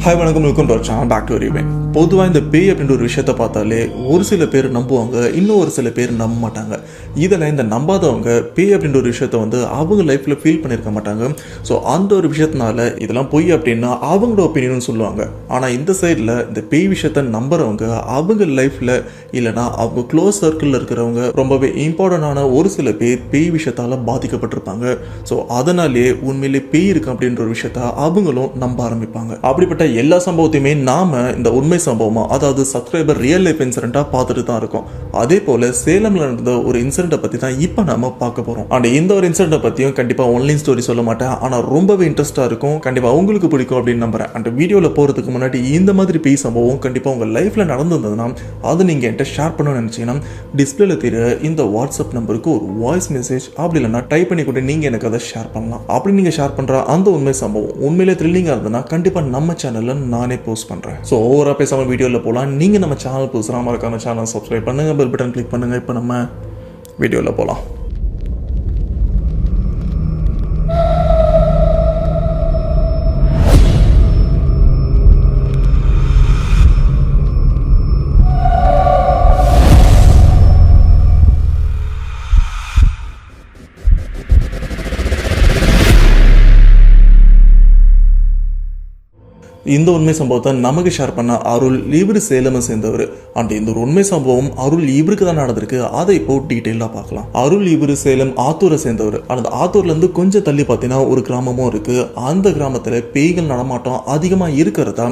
Hi வணக்கம், welcome to channel back to ரிவென். பொதுவாக இந்த பேய் அப்படின்ற ஒரு விஷயத்தை பார்த்தாலே ஒரு சில பேர் நம்புவாங்க, இன்னும் ஒரு சில பேர் நம்ப மாட்டாங்க. இதில் இந்த நம்பாதவங்க பேய் அப்படின்ற ஒரு விஷயத்த அவங்க லைஃப்பில் ஃபீல் பண்ணியிருக்க மாட்டாங்க. ஸோ அந்த ஒரு விஷயத்தினால இதெல்லாம் பொய் அப்படின்னா அவங்களோட ஒப்பீனியன் சொல்லுவாங்க. ஆனால் இந்த சைடில் இந்த பேய் விஷயத்த நம்புறவங்க அவங்க லைஃப்பில் இல்லைனா அவங்க க்ளோஸ் சர்க்கிளில் இருக்கிறவங்க ரொம்பவே இம்பார்ட்டண்டான ஒரு சில பேர் பேய் விஷயத்தால் பாதிக்கப்பட்டிருப்பாங்க. ஸோ அதனாலே உண்மையிலே பேய் இருக்கு அப்படின்ற ஒரு விஷயத்த அவங்களும் நம்ப ஆரம்பிப்பாங்க. அப்படிப்பட்ட எல்லா சம்பவத்தையுமே நாம இந்த உண்மை சம்பவமா, அதாவது சப்ஸ்கிரைபர் ரியல் லைஃப் இன்சிடென்ட்டா பார்த்துட்டு தான் இருக்கோம். அதே போல சேலம்ல நடந்த ஒரு இன்சிடென்ட்டை பத்தி தான் இப்போ நாம பார்க்க போறோம். அண்ட் இந்த ஒரு இன்சிடென்ட்டை பத்தியும் கண்டிப்பா ஒன்லைன் ஸ்டோரி சொல்ல மாட்டேன், ஆனா ரொம்பவே இன்ட்ரெஸ்டா இருக்கும். கண்டிப்பா உங்களுக்கு பிடிக்கும் அப்படின்னு நம்புறேன். அண்ட் வீடியோல போறதுக்கு முன்னாடி இந்த மாதிரி பேய் சம்பவம் கண்டிப்பா உங்க லைஃப்ல நடந்திருந்ததுன்னா அது நீங்க என்கிட்ட ஷேர் பண்ணணும்னு நினைச்சீங்கன்னா டிஸ்பிளேல தெரிய இந்த வாட்ஸ்அப் நம்பருக்கு ஒரு வாய்ஸ் மெசேஜ் அப்படி இல்லைன்னா டைப் பண்ணி கூட நீங்க எனக்கு அதை ஷேர் பண்ணலாம். அப்படி நீங்க ஷேர் பண்ற அந்த உண்மை சம்பவம் உண்மையிலே த்ரில்லிங்கா இருந்ததுன்னா கண்டிப்பா நம்ம சேனல்ல நானே போஸ்ட் பண்றேன். ஸோ ஓவரா பேசாம வீடியோல போலாம். நீங்க நம்ம சேனல் புதுசா மறக்காம சேனல் சப்ஸ்கிரைப் பண்ணுங்க, பெல் பட்டன் கிளிக் பண்ணுங்க. இப்போ நம்ம வீடியோல போலாம். இந்த உண்மை சம்பவத்தை நமக்கு ஷேர் பண்ண அருள் இவரு சேலமை சேர்ந்தவர். அண்ட் இந்த ஒரு உண்மை சம்பவம் அருள் இவருக்கு தான் நடந்திருக்கு. அதை இப்போ டீட்டெயிலாக பார்க்கலாம். அருள் இவரு சேலம் ஆத்தூரை சேர்ந்தவர். அந்த ஆத்தூர்ல இருந்து கொஞ்சம் தள்ளி பார்த்தீங்கன்னா ஒரு கிராமமும் இருக்கு. அந்த கிராமத்துல பேய்கள் நடமாட்டம் அதிகமாக இருக்கிறதா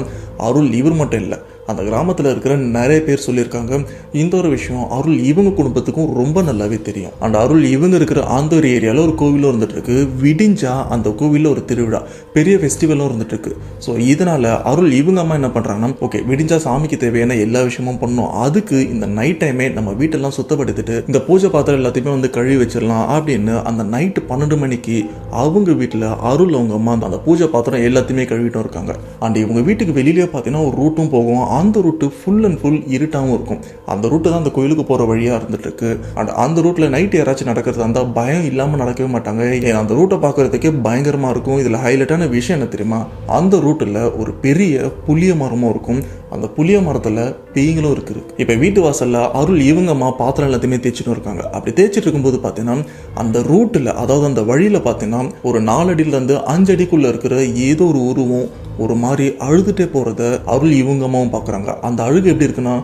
அருள் இவர் மட்டும் இல்லை, அந்த கிராமத்தில் இருக்கிற நிறைய பேர் சொல்லியிருக்காங்க. இந்த ஒரு விஷயம் அருள் இவங்க குடும்பத்துக்கும் ரொம்ப நல்லாவே தெரியும். அண்ட் அருள் இவங்க இருக்கிற அந்த ஒரு ஏரியாவில் ஒரு கோவிலும் இருந்துட்டு இருக்கு. விடிஞ்சா அந்த கோவிலில் ஒரு திருவிழா, பெரிய ஃபெஸ்டிவலும் இருந்துட்டு இருக்கு. ஸோ இதனால அருள் இவங்க அம்மா என்ன பண்றாங்கன்னா, ஓகே விடிஞ்சா சாமிக்கு தேவையான எல்லா விஷயமும் பண்ணணும், அதுக்கு இந்த நைட் டைமே நம்ம வீட்டெல்லாம் சுத்தப்படுத்திட்டு இந்த பூஜை பாத்திரம் எல்லாத்தையுமே கழுவி வச்சிடலாம் அப்படின்னு அந்த நைட்டு 12 மணிக்கு அவங்க வீட்டில் அருள் அவங்க அம்மா அந்த பூஜை பாத்திரம் எல்லாத்தையுமே கழுவிட்டும் இருக்காங்க. அண்ட் இவங்க வீட்டுக்கு வெளியிலேயே பார்த்தீங்கன்னா ஒரு ரூட்டும் போகும். அந்த ரூட்டு ஃபுல் அண்ட் ஃபுல் இருட்டாகவும் இருக்கும். அந்த ரூட்டு தான் அந்த கோயிலுக்கு போகிற வழியாக இருந்துட்டு இருக்கு. அண்ட் அந்த ரூட்டில் நைட்டு யாராச்சும் நடக்கிறது அந்த பயம் இல்லாமல் நடக்கவே மாட்டாங்க. ஏன்னா அந்த ரூட்டை பார்க்கறதுக்கே பயங்கரமாக இருக்கும். இதில் ஹைலைட்டான விஷயம் என்ன தெரியுமா, அந்த ரூட்டில் ஒரு பெரிய புளிய மரமும் இருக்கும். அந்த புளிய மரத்தில் பேய்களும் இருக்குது. இப்போ வீட்டு வாசலில் அருள் இவங்க அம்மா பாத்திரம் எல்லாத்தையுமே தேய்ச்சிட்டு இருக்காங்க. அப்படி தேய்ச்சிட்டு இருக்கும்போது பார்த்தீங்கன்னா அந்த ரூட்டில், அதாவது அந்த வழியில் பார்த்தீங்கன்னா ஒரு 4 அடியிலேருந்து 5 அடிக்குள்ளே இருக்கிற ஏதோ ஒரு உருவம் ஒரு மாதிரி அழுதுகிட்டே போகிறத அருள் இவங்க அம்மாவும் பார்க்குறாங்க. அந்த அழுகு எப்படி இருக்குன்னா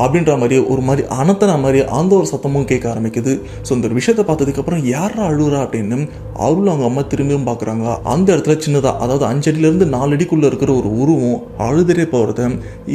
அப்படின்ற மாதிரி ஒரு மாதிரி அனத்தன மாதிரி அந்த ஒரு சத்தமும் கேட்க ஆரம்பிக்குது. ஸோ இந்த ஒரு விஷயத்தை பார்த்ததுக்கப்புறம் யாரா அழுகுறா அப்படின்னு அருள் அவங்க அம்மா திரும்பியும் பார்க்குறாங்க. அந்த இடத்துல சின்னதாக, அதாவது 5 அடியிலேருந்து 4 அடிக்குள்ளே இருக்கிற ஒரு உருவம் அழுதுட்டே போகிறத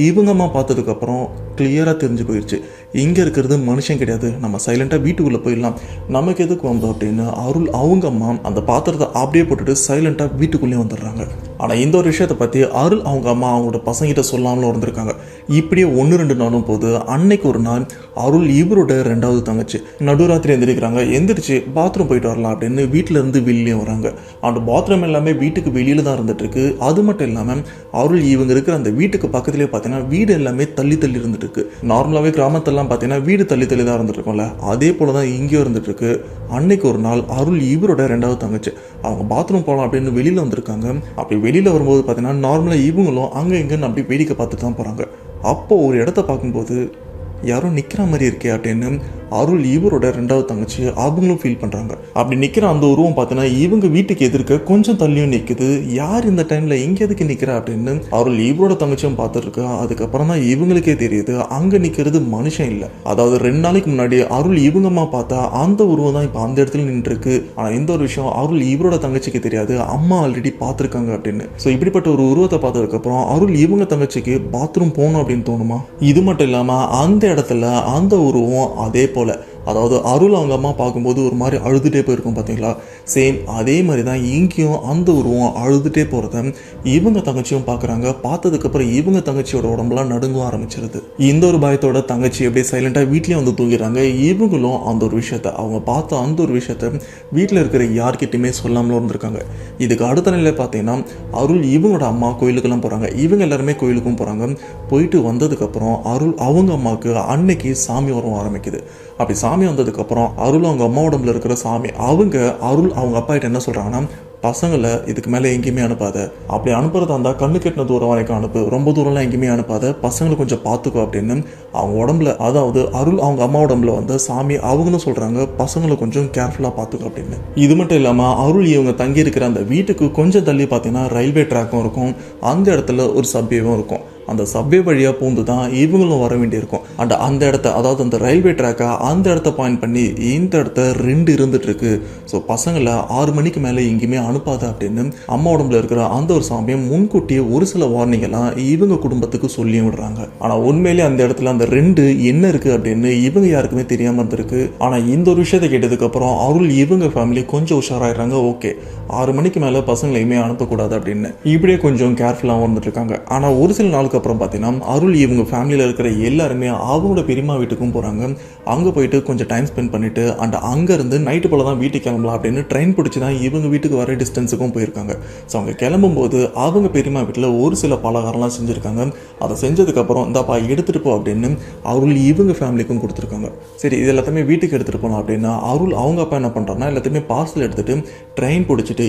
இவங்க அம்மா பார்த்ததுக்கப்புறம் கிளியராக தெரிஞ்சு போயிடுச்சு. இங்கே இருக்கிறது மனுஷன் கிடையாது, நம்ம சைலண்டாக வீட்டுக்குள்ளே போயிடலாம், நமக்கு எதுக்கு வந்தோம் அப்படின்னு அருள் அவங்க அம்மா அந்த பாத்திரத்தை அப்படியே போட்டுட்டு சைலண்டாக வீட்டுக்குள்ளேயே வந்துடுறாங்க. ஆனால் இந்த ஒரு விஷயத்தை பற்றி அருள் அவங்க அம்மா அவங்களோட பசங்கிட்ட சொல்லாமலும் இருந்திருக்காங்க. இப்படியே 1-2 நாளும் போது அன்னைக்கு ஒரு நாள் அருள் இவரோட 2வது தங்கச்சி நடுராத்திரி எந்திரிக்கிறாங்க. எந்திரிச்சு பாத்ரூம் போயிட்டு வரலாம் அப்படின்னு வீட்டில இருந்து வெளியே வராங்க. அந்த பாத்ரூம் எல்லாமே வீட்டுக்கு வெளியில தான் இருந்துட்டு இருக்கு. அது மட்டும் இல்லாமல் அருள் இவங்க இருக்கிற அந்த வீட்டுக்கு பக்கத்துலேயே பார்த்தீங்கன்னா வீடு எல்லாமே தள்ளி தள்ளி இருந்துட்டு இருக்கு. நார்மலாகவே கிராமத்தெல்லாம் பார்த்தீங்கன்னா வீடு தள்ளி தள்ளி தான் இருந்துட்டு இருக்கும்ல, அதே போல தான் இங்கேயும் இருந்துட்டு இருக்கு. அன்னைக்கு ஒரு நாள் அருள் இவரோட 2வது தங்கச்சி அவங்க பாத்ரூம் போகலாம் அப்படின்னு வெளியில வந்திருக்காங்க. அப்படி வெளியில வரும்போது பார்த்தீங்கன்னா நார்மலாக இவங்களும் அங்கே இங்கன்னு அப்படி வேடிக்கை பார்த்துட்டு தான் போறாங்க. அப்போ ஒரு இடத்த பார்க்கும்போது யாரோ நிற்கிற மாதிரி இருக்கே அப்படின்னு அருள் இவரோட 2வது தங்கச்சி அவங்களும் ஃபீல் பண்ணுறாங்க. அப்படி நிற்கிற அந்த உருவம் பார்த்தீங்கன்னா இவங்க வீட்டுக்கு எதிர்க்க கொஞ்சம் தள்ளியும் நிற்குது. யார் இந்த டைமில் இங்கே எதுக்கு நிற்கிறா அப்படின்னு அருள் இவரோட தங்கச்சியும் பார்த்துருக்கா. அதுக்கப்புறம் தான் இவங்களுக்கே தெரியுது அங்கே நிற்கிறது மனுஷன் இல்லை. அதாவது 2 நாளைக்கு முன்னாடி அருள் இவங்கம்மா பார்த்தா அந்த உருவம் தான் இப்போ அந்த இடத்துல நின்றுருக்கு. ஆனால் இந்த ஒரு விஷயம் அருள் இவரோட தங்கச்சிக்கு தெரியாது, அம்மா ஆல்ரெடி பார்த்துருக்காங்க அப்படின்னு. ஸோ இப்படிப்பட்ட ஒரு உருவத்தை பார்த்ததுக்கப்புறம் அருள் இவங்க தங்கச்சிக்கு பாத்ரூம் போகணும் அப்படின்னு தோணுமா. இது மட்டும் இல்லாமல் அந்த இடத்துல அந்த உருவம் அதே போல, அதாவது அருள் அவங்க அம்மா பார்க்கும்போது ஒரு மாதிரி அழுதுகிட்டே போயிருக்கும் பார்த்தீங்களா, சேம் அதே மாதிரி தான் இங்கேயும் அந்த உருவம் அழுதுகிட்டே போகிறத இவங்க தங்கச்சியும் பார்க்குறாங்க. பார்த்ததுக்கப்புறம் இவங்க தங்கச்சியோட உடம்புலாம் நடுங்க ஆரம்பிச்சிருது. இந்த ஒரு பயத்தோட தங்கச்சி அப்படியே சைலண்டாக வீட்லேயே தூங்கிறாங்க. இவங்களும் அந்த ஒரு விஷயத்த, அவங்க பார்த்த அந்த ஒரு விஷயத்த வீட்டில் இருக்கிற யார்கிட்டையுமே சொல்லாமலும் இருந்திருக்காங்க. இதுக்கு அடுத்த நிலையில் பார்த்தீங்கன்னா அருள் இவங்களோட அம்மா கோயிலுக்கெல்லாம் போகிறாங்க. இவங்க எல்லாருமே கோயிலுக்கும் போகிறாங்க. போயிட்டு வந்ததுக்கப்புறம் அருள் அவங்க அம்மாவுக்கு அன்னைக்கு சாமி வரம் ஆரம்பிக்குது. அப்படி சாமி வந்ததுக்கப்புறம் அருள் அவங்க அம்மா உடம்புல இருக்கிற சாமி அருள் அவங்க அப்பா கிட்ட என்ன சொல்கிறாங்கன்னா, பசங்களை இதுக்கு மேலே எங்கேயுமே அனுப்பாத, அப்படி அனுப்புறதா இருந்தால் கண்ணு கெட்டின தூரம் வரைக்கும் அனுப்பு, ரொம்ப தூரம்லாம் எங்கேயுமே அனுப்பாத, பசங்களை கொஞ்சம் பார்த்துக்கோ அப்படின்னு அவங்க உடம்புல, அதாவது அருள் அவங்க அம்மா உடம்புல வந்து சாமி அவங்களும் சொல்கிறாங்க பசங்களை கொஞ்சம் கேர்ஃபுல்லாக பார்த்துக்கோ அப்படின்னு. இது மட்டும் இல்லாமல் அருள் இவங்க தங்கி இருக்கிற அந்த வீட்டுக்கு கொஞ்சம் தள்ளி பார்த்தீங்கன்னா ரயில்வே ட்ராக்கும் இருக்கும், அந்த இடத்துல ஒரு சப்வேவும் இருக்கும். அந்த சப்வே வழியாக பூந்து தான் இவங்களும் வர வேண்டியிருக்கும். அண்ட் அந்த இடத்த, அதாவது அந்த ரயில்வே ட்ராக்கை அந்த இடத்த பாயிண்ட் பண்ணி இந்த இடத்த 2 இருந்துட்டு இருக்கு, ஸோ பசங்களை 6 மணிக்கு மேலே எங்கேயுமே அனுப்பாத அப்படின்னு அம்மா உடம்புல இருக்கிற அந்த ஒரு சாமியம் முன்கூட்டியே ஒரு சில வார்னிங் எல்லாம் இவங்க குடும்பத்துக்கு சொல்லியும் விடுறாங்க. ஆனால் உண்மையிலே அந்த இடத்துல அந்த 2 என்ன இருக்கு அப்படின்னு இவங்க யாருக்குமே தெரியாமல் இருந்திருக்கு. ஆனால் இந்த ஒரு விஷயத்தை கேட்டதுக்கப்புறம் அருள் இவங்க ஃபேமிலி கொஞ்சம் உஷாராயிடுறாங்க. ஓகே, 6 மணிக்கு மேலே பசங்களையுமே அனுப்பக்கூடாது அப்படின்னு இப்படியே கொஞ்சம் கேர்ஃபுல்லாக வந்துட்டு இருக்காங்க. ஆனால் ஒரு சில நாளுக்கு அப்புறம் பார்த்தீங்கன்னா அருள் இவங்க ஃபேமிலியில் இருக்கிற எல்லாருமே அவங்களோட பெரியம்மா வீட்டுக்கும் போகிறாங்க. அங்கே போயிட்டு கொஞ்சம் டைம் ஸ்பெண்ட் பண்ணிட்டு அண்ட் அங்கேருந்து நைட்டு போல தான் வீட்டுக்கு கிளம்பலாம் அப்படின்னு ட்ரெயின் பிடிச்சி தான் இவங்க வீட்டுக்கு வர டிஸ்டன்ஸுக்கும் போயிருக்காங்க. ஸோ அவங்க கிளம்பும்போது அவங்க பெரியம்மா வீட்டில் ஒரு சில பலகாரம்லாம் செஞ்சுருக்காங்க. அதை செஞ்சதுக்கப்புறம் இந்தாப்பா எடுத்துகிட்டு போ அப்படின்னு அருள் இவங்க ஃபேமிலிக்கும் கொடுத்துருக்காங்க. சரி, இது எல்லாத்தையுமே வீட்டுக்கு எடுத்துகிட்டு போகலாம் அப்படின்னா அருள் அவங்க அப்பா என்ன பண்ணுறாங்கன்னா எல்லாத்தையுமே பார்சல் எடுத்துகிட்டு ட்ரெயின் பிடிச்சிட்டு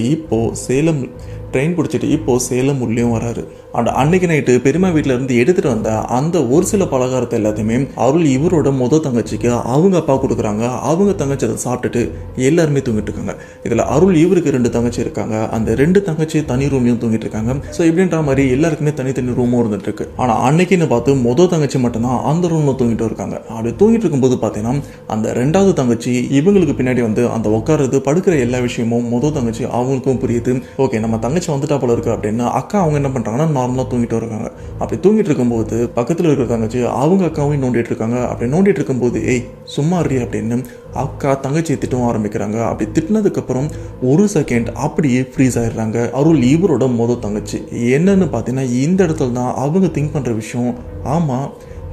இப்போ சேலம் உள்ளேயும் வராரு. அண்ட் அன்னைக்கு நைட்டு பெரியம்மா வீட்டில் இருந்து எடுத்துகிட்டு வந்த அந்த ஒரு சில பலகாரத்தை எல்லாத்தையுமே அருள் இவரோட தங்கச்சிக்கு அவங்க அப்பா கொடுக்குறாங்க. அவங்க தங்கச்சி அதை சாப்பிட்டுட்டு எல்லாருமே தூங்கிட்டு இருக்காங்க. இதில் அருள் இவருக்கு 2 தங்கச்சி இருக்காங்க. அந்த 2 தங்கச்சி தனி ரூம்லையும் தூங்கிட்டு இருக்காங்க. ஸோ இப்படின்ற மாதிரி எல்லாருக்குமே தனித்தனி ரூமும் இருந்துட்டு இருக்கு. ஆனால் அன்னைக்குன்னு பார்த்து தங்கச்சி மட்டும்தான் அந்த ரூமில் தூங்கிட்டு இருக்காங்க. அப்படி தூங்கிட்டு இருக்கும்போது பார்த்தீங்கன்னா அந்த 2வது தங்கச்சி இவங்களுக்கு பின்னாடி வந்து அந்த உட்காருது படுக்கிற எல்லா விஷயமும் தங்கச்சி அவங்களுக்கும் புரியுது. ஓகே, நம்ம தங்கச்சி வந்துட்டா போல இருக்கு அப்படின்னு அக்கா அவங்க என்ன பண்ணுறாங்கன்னா நார்மலாக தூங்கிட்டு இருக்காங்க. அப்படி தூங்கிட்டு இருக்கும்போது பக்கத்தில் இருக்கிற தங்கச்சி அவங்க அக்காவையும் நோண்டிட்டு இருக்காங்க. அப்படி நோண்டிட்டு இருக்கும்போது ஏய் சும்மா இரு அப்படின்னு அக்கா தங்கச்சியை திட்டவும் ஆரம்பிக்கிறாங்க. அப்படி திட்டினதுக்கப்புறம் ஒரு செகண்ட் அப்படியே ஃப்ரீஸ் ஆயிடுறாங்க அருள் இவரோட தங்கச்சி. என்னன்னு பார்த்தீங்கன்னா இந்த இடத்துல தான் அவங்க திங்க் பண்ணுற விஷயம், ஆமாம்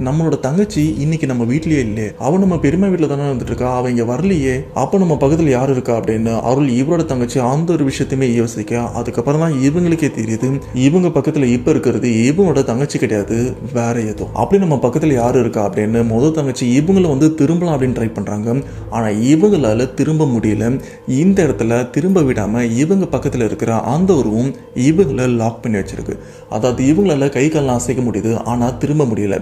நம்மளோட தங்கச்சி இன்னைக்கு நம்ம வீட்லயே இல்லையே, அவன் நம்ம பெருமை வீட்டில் தானே வந்துட்டு இருக்கா, அவன் இங்கே வரலையே, அப்போ நம்ம பக்கத்தில் யார் இருக்கா அப்படின்னு அருள் இவரோட தங்கச்சி அந்த ஒரு விஷயத்தையுமே யோசிக்க அதுக்கப்புறம் தான் இவங்களுக்கே தெரியுது இவங்க பக்கத்தில் இப்போ இருக்கிறது இவங்களோட தங்கச்சி கிடையாது, வேற ஏதோ. அப்படி நம்ம பக்கத்தில் யார் இருக்கா அப்படின்னு தங்கச்சி இவங்களை வந்து திரும்பலாம் அப்படின்னு ட்ரை பண்ணுறாங்க. ஆனால் இவங்களால திரும்ப முடியல. இந்த இடத்துல திரும்ப விடாமல் இவங்க பக்கத்தில் இருக்கிற அந்த உருவம் இவங்களை லாக் பண்ணி வச்சிருக்கு. அதாவது இவங்களால கை காலெலாம் அசைக்க முடியுது, ஆனால் திரும்ப முடியல.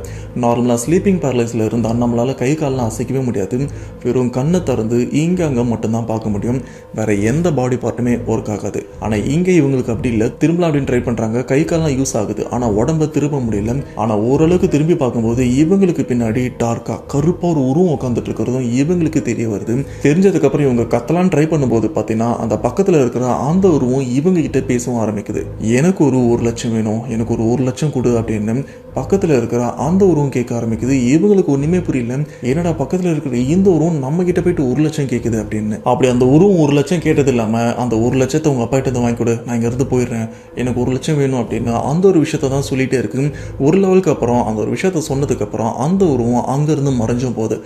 நார்மலாக ஸ்லீப்பிங் பேரலைஸில் இருந்தால் நம்மளால் கை காலெலாம் அசைக்கவே முடியாது. வெறும் கண்ணை திறந்து இங்கே அங்கே மட்டும்தான் பார்க்க முடியும், வேற எந்த பாடி பார்ட்டுமே ஒர்க் ஆகாது. ஆனால் இங்கே இவங்களுக்கு அப்படி இல்லை, திரும்பலாம் அப்படின்னு ட்ரை பண்ணுறாங்க, கை காலெலாம் யூஸ் ஆகுது, ஆனால் உடம்ப திரும்ப முடியல. ஆனால் ஓரளவுக்கு திரும்பி பார்க்கும்போது இவங்களுக்கு பின்னாடி டார்க்காக கருப்பாக ஒரு உருவம் உட்காந்துட்டு இருக்கிறதும் இவங்களுக்கு தெரிய வருது. தெரிஞ்சதுக்கப்புறம் இவங்க கத்தலான்னு ட்ரை பண்ணும்போது பார்த்தீங்கன்னா அந்த பக்கத்தில் இருக்கிற அந்த உருவம் இவங்க கிட்ட பேசவும் ஆரம்பிக்குது. எனக்கு ஒரு 1 லட்சம் வேணும், எனக்கு ஒரு 1 லட்சம் கொடு அப்படின்னு பக்கத்தில் இருக்கிற அந்த உருவம் கேட்க ஆரம்பிக்குது. இவங்களுக்கு ஒன்றுமே புரியல, என்னடா பக்கத்தில் இருக்கிற இந்த உருவம் நம்ம கிட்ட போயிட்டு 1 லட்சம் கேட்குது அப்படின்னு. அப்படி அந்த உருவம் 1 லட்சம் கேட்டது இல்லாமல் அந்த 1 லட்சத்தை உங்கள் அப்பா கிட்ட வாங்கி கொடு, நான் இங்கேருந்து போயிடுறேன், எனக்கு 1 லட்சம் வேணும் அப்படின்னு அந்த ஒரு விஷயத்த தான் சொல்லிகிட்டே இருக்கு. ஒரு லெவலுக்கு அப்புறம் அந்த ஒரு விஷயத்த சொன்னதுக்கப்புறம் அந்த உருவம் அங்கேருந்து மறைஞ்சும் போகுது.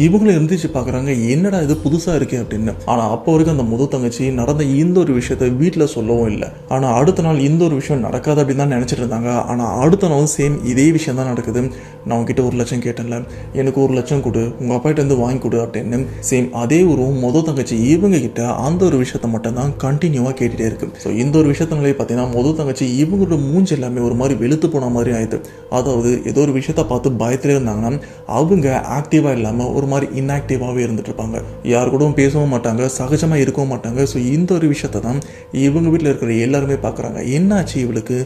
இவங்களும் இருந்துச்சு பார்க்குறாங்க, என்னடா இது புதுசாக இருக்கு அப்படின்னு. ஆனால் அப்போ வரைக்கும் அந்த தங்கச்சி நடந்த இந்த ஒரு விஷயத்த வீட்டில் சொல்லவும் இல்லை. ஆனால் அடுத்த நாள் இந்த ஒரு விஷயம் நடக்காது அப்படின்னு தான் நினச்சிட்டு இருந்தாங்க. ஆனால் அடுத்த நாள் சேம் இதே விஷயம் தான் நடக்குது. நான் உங்ககிட்ட 1 லட்சம் கேட்டேன்ல, எனக்கு 1 லட்சம் கொடு, உங்கள் அப்பாகிட்ட இருந்து வாங்கி கொடு அப்படின்னு சேம் அதே உருவம் தங்கச்சி இவங்க கிட்ட அந்த ஒரு விஷயத்த மட்டும் தான் கண்டினியூவாக கேட்டுகிட்டே இருக்கு. ஸோ இந்த ஒரு விஷயத்தினாலே பார்த்தீங்கன்னா தங்கச்சி இவங்களோட மூஞ்சி எல்லாமே ஒரு மாதிரி வெளுத்து போன மாதிரி ஆயிடுது. அதாவது ஏதோ ஒரு விஷயத்த பார்த்து பயத்திலே இருந்தாங்கன்னா அவங்க ஆக்டிவாக இல்லாமல் ஒரு மாதிரி இன்ஆக்டிவாகவே இருந்துட்டு இருப்பாங்க, யார் கூடவும் பேசவும் மாட்டாங்க, சகஜமாக இருக்கவும் மாட்டாங்க. ஸோ இந்த ஒரு விஷயத்த தான் இவங்க வீட்டில் இருக்கிற எல்லாருமே பார்க்குறாங்க. என்னாச்சு இவளுக்கு,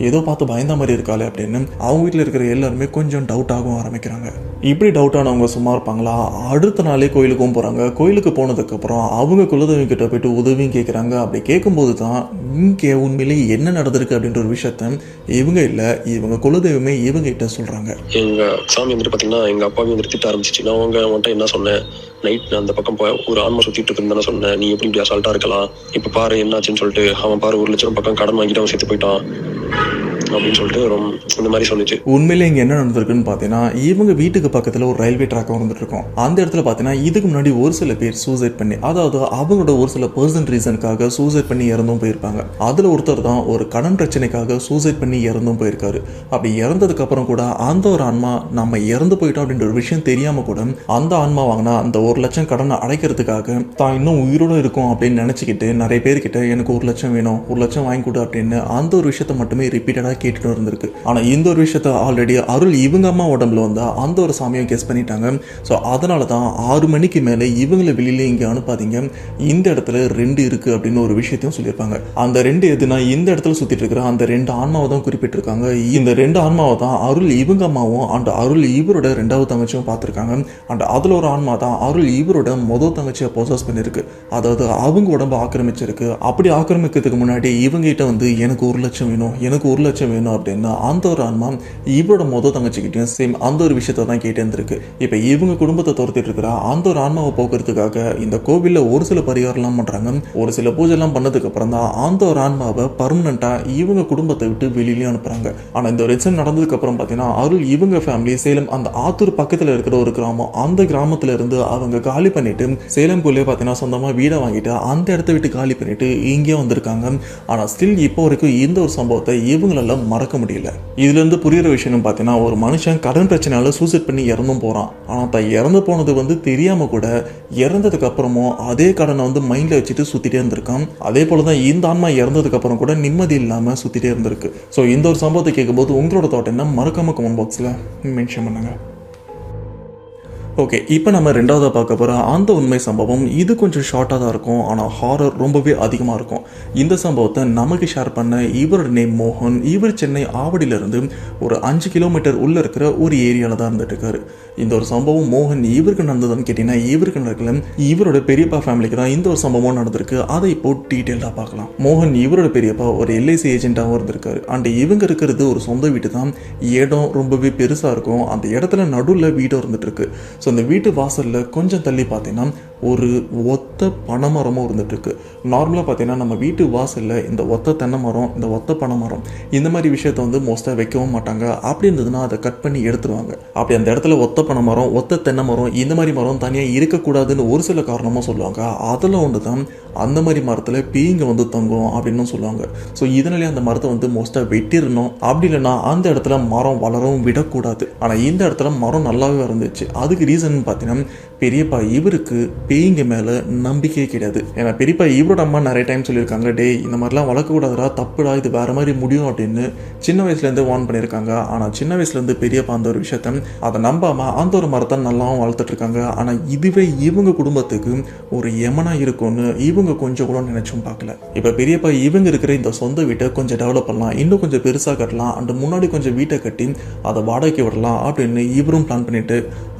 ஏதோ பார்த்து பயந்த மாதிரி இருக்காளே அப்படின்னு அவங்க வீட்டில் இருக்கிற எல்லாருமே கொஞ்சம் டவுட் ஆகவும் ஆரம்பிக்கிறாங்க. இப்படி டவுட் ஆனவங்க சும்மா இருப்பாங்களா? அடுத்த நாளே கோயிலுக்கும் போகிறாங்க. கோயிலுக்கு போனதுக்கப்புறம் அவங்க குலதெய்வம் கிட்ட போயிட்டு உதவியும் கேட்குறாங்க. அப்படி கேட்கும்போது தான் இங்கே உண்மையிலே என்ன நடந்திருக்கு அப்படின்ற ஒரு விஷயத்த இவங்க இல்லை, இவங்க குலதெய்வமே இவங்க கிட்ட சொல்கிறாங்க. எங்கள் சாமி வந்துட்டு பார்த்தீங்கன்னா எங்கள் அப்பாவே வந்துட்டு திட்ட ஆரம்பிச்சிச்சு. நான் அவங்கள்ட்ட என்ன சொன்னேன், நைட் நான் அந்த பக்கம் ஒரு ஆன்மா சுற்றிட்டு இருக்குன்னு சொன்னேன், நீ எப்படி இப்படி அசால்ட்டாக இருக்கலாம், இப்போ பாரு என்னாச்சுன்னு சொல்லிட்டு அவன் பாரு 1 லட்சம் பக்கம் கடன் வாங்கிட்டு அவன் செத்து போயிட்டான் அப்படின்னு சொல்லிட்டு இந்த மாதிரி சொன்னிச்சு. உண்மையிலே இங்க என்ன நடந்திருக்குன்னு பாத்தீங்கன்னா, இவங்க வீட்டுக்கு பக்கத்துல ஒரு ரயில்வே ட்ராக் வந்துட்டு இருக்கும். அந்த இடத்துல பாத்தீங்கன்னா இதுக்கு முன்னாடி ஒரு சில பேர் சூசைட் பண்ணி, அதாவது அவங்களோட ஒரு சில பர்சனல் ரீசனுக்காக சூசைட் பண்ணி இறந்தும் போயிருப்பாங்க. அதுல ஒருத்தர் தான் ஒரு கடன் பிரச்சனைக்காக சூசைட் பண்ணி இறந்தும் போயிருக்காரு. அப்படி இறந்ததுக்கு அப்புறம் கூட அந்த ஒரு ஆன்மா நம்ம இறந்து போயிட்டோம் அப்படின்ற ஒரு விஷயம் தெரியாம கூட அந்த ஆன்மா வாங்கினா அந்த 1 லட்சம் கடனை அடைக்கிறதுக்காக தான் இன்னும் உயிரோட இருக்கும் அப்படின்னு நினைச்சுக்கிட்டு நிறைய பேர்கிட்ட எனக்கு 1 லட்சம் வேணும், 1 லட்சம் வாங்கி கொடு அப்படின்னு அந்த ஒரு விஷயத்த மட்டுமே ரிப்பீட்டடா கேட்டுட்டு இருந்திருக்கு. ஆனா இந்த ஒரு விஷயத்த ஆல்ரெடி அருள் இவங்க அம்மா உடம்புல வந்தா அந்த ஒரு சாமியும் கெஸ் பண்ணிட்டாங்க. ஸோ அதனால தான் 6 மணிக்கு மேலே இவங்களை வெளியில இங்கே அனுப்பாதீங்க, இந்த இடத்துல 2 இருக்கு அப்படின்னு ஒரு விஷயத்தையும் சொல்லியிருப்பாங்க. அந்த 2 எதுனா இந்த இடத்துல சுத்திட்டு இருக்கிற அந்த 2 ஆன்மாவை தான் குறிப்பிட்டிருக்காங்க. இந்த 2 ஆன்மாவை தான் அருள் இவங்க அம்மாவும் அண்ட் அருள் இவரோட 2வது தங்கச்சியும் பார்த்துருக்காங்க. அண்ட் அதுல ஒரு ஆன்மா தான் அருள் இவரோட முதல் தங்கச்சியை பொசஸ் பண்ணிருக்கு, அதாவது அவங்க உடம்பு ஆக்கிரமிச்சிருக்கு. அப்படி ஆக்கிரமிக்கிறதுக்கு முன்னாடி இவங்க கிட்ட வந்து எனக்கு 1 லட்சம் வேணும், எனக்கு 1 லட்சம் வேணும் அப்படின்னு அந்த ஒரு ஆன்மா இவரோட முதல் தங்கச்சிக்கிட்டையும் சேம் அந்த ஒரு விஷயத்த தான் கேட்டு இருந்திருக்கு. இப்போ இவங்க குடும்பத்தை துரத்திட்டு இருக்கிற அந்த ஒரு ஆன்மாவை போக்குறதுக்காக இந்த கோவில்ல ஒரு சில பரிகாரம்லாம் பண்றாங்க. ஒரு சில பூஜைலாம் பண்ணதுக்கு அப்புறம் தான் அந்த ஒரு ஆன்மாவை பர்மனண்டா இவங்க குடும்பத்தை விட்டு வெளியிலேயே அனுப்புறாங்க. ஆனா இந்த ஒரு இன்சிடென்ட் நடந்ததுக்கு அப்புறம் பார்த்தீங்கன்னா அருள் இவங்க ஃபேமிலி சேலம் அந்த ஆத்தூர் பக்கத்துல இருக்கிற ஒரு கிராமம், அந்த கிராமத்துல இருந்து அவங்க காலி பண்ணிட்டு சேலம்குள்ளே பார்த்தீங்கன்னா சொந்தமா வீடை வாங்கிட்டு அந்த இடத்த விட்டு காலி பண்ணிட்டு இங்கே வந்திருக்காங்க. ஆனா ஸ்டில் இப்போ வரைக்கும் இந்த ஒரு சம்பவத்தை இவங்களால மறக்க முடியல. இதுல இருந்து புரியுற விஷயம் பார்த்தீங்கன்னா, ஒரு மனுஷன் கடன் பிரச்சனையால சூசைட் பண்ணி இறந்தும் போறான். ஆனா தான் இறந்து போனது வந்து தெரியாம கூட இறந்ததுக்கு அப்புறமும் அதே கடனை வந்து மைண்ட்ல வச்சுட்டு சுத்திட்டே இருந்திருக்கான். அதே போலதான் இந்த ஆன்மா இறந்ததுக்கு அப்புறம் கூட நிம்மதி இல்லாம சுத்திட்டே இருந்திருக்கு. ஸோ இந்த ஒரு சம்பவத்தை கேட்கும்போது உங்களோட தாட் என்ன, மறக்காம கமெண்ட் பாக்ஸ்ல மென்ஷன் பண்ணுங்க. ஓகே, இப்போ நம்ம 2வது பார்க்க போகிற அந்த உண்மை சம்பவம். இது கொஞ்சம் ஷார்ட்டாக தான் இருக்கும், ஆனால் ஹாரர் ரொம்பவே அதிகமாக இருக்கும். இந்த சம்பவத்தை நமக்கு ஷேர் பண்ண இவரோட நேம் மோகன். இவர் சென்னை ஆவடியிலிருந்து ஒரு 5 கிலோமீட்டர் உள்ளே இருக்கிற ஒரு ஏரியாவில் தான் இருந்துட்டு இருக்காரு. இந்த ஒரு சம்பவம் மோகன் இவருக்கு நடந்ததுன்னு கேட்டிங்கன்னா இவருக்கு நடக்கல, இவரோட பெரியப்பா ஃபேமிலிக்கு தான் இந்த ஒரு சம்பவம் நடந்திருக்கு. அதை இப்போ டீட்டெயிலாக பார்க்கலாம். மோகன் இவரோட பெரியப்பா ஒரு எல்ஐசி ஏஜென்ட்டாகவும் இருந்திருக்காரு. அண்ட் இவங்க இருக்கிறது ஒரு சொந்த வீட்டு தான். இடம் ரொம்பவே பெருசாக இருக்கும். அந்த இடத்துல நடுவில் வீடு இருந்துட்டு இருக்கு. ஸோ அந்த வீட்டு வாசலில் கொஞ்சம் தள்ளி பார்த்தீங்கன்னா ஒரு ஒத்த பனைமரமும் இருந்துட்டு இருக்கு. நார்மலாக பார்த்தீங்கன்னா நம்ம வீட்டு வாசலில் இந்த ஒத்த தென்னை மரம், இந்த ஒத்த பனைமரம், இந்த மாதிரி விஷயத்த வந்து மோஸ்ட்டாக வைக்கவும் மாட்டாங்க. அப்படி இருந்ததுன்னா அதை கட் பண்ணி எடுத்துருவாங்க. அப்படி அந்த இடத்துல ஒத்த பனைமரம், ஒத்த தென்னை மரம், இந்த மாதிரி மரம் தனியாக இருக்கக்கூடாதுன்னு ஒரு சில காரணமும் சொல்லுவாங்க. அதில் ஒன்று தான் அந்த மாதிரி மரத்தில் பீங்க வந்து தங்கும் அப்படின்னு சொல்லுவாங்க. ஸோ இதனாலே அந்த மரத்தை வந்து மோஸ்ட்டாக வெட்டிடணும். அப்படி இல்லைன்னா அந்த இடத்துல மரம் வளரவும் விடக்கூடாது. ஆனால் இந்த இடத்துல மரம் நல்லாவே இருந்துச்சு. அதுக்கு ரீசன் பார்த்தீங்கன்னா பெரியப்பா இவருக்கு பேய்ங்க மேலே நம்பிக்கையே கிடையாது. ஏன்னா பெரியப்பா இவரோட அம்மா நிறைய டைம் சொல்லியிருக்காங்க, டே இந்த மாதிரிலாம் வளர்க்கக்கூடாதுடா, தப்புடா, இது வேற மாதிரி முடியும் அப்படின்னு சின்ன வயசுலேருந்து வார்ன் பண்ணியிருக்காங்க. ஆனால் சின்ன வயசுலேருந்து பெரியப்பா அந்த ஒரு விஷயத்த அதை நம்பாமல் அந்த ஒரு மரத்தை நல்லாவும் வளர்த்துட்டு இருக்காங்க. ஆனால் இதுவே இவங்க குடும்பத்துக்கு ஒரு யமனா இருக்கும்னு இவங்க கொஞ்சம் கூட நினைச்சும் பார்க்கல. இப்போ பெரியப்பா இவங்க இருக்கிற இந்த சொந்த வீட்டை கொஞ்சம் டெவலப் பண்ணலாம், இன்னும் கொஞ்சம் பெருசாக கட்டலாம், அண்ட் முன்னாடி கொஞ்சம் வீட்டை கட்டி அதை வாடகைக்கு விடலாம் அப்படின்னு இவரும் பிளான் பண்ணிட்டு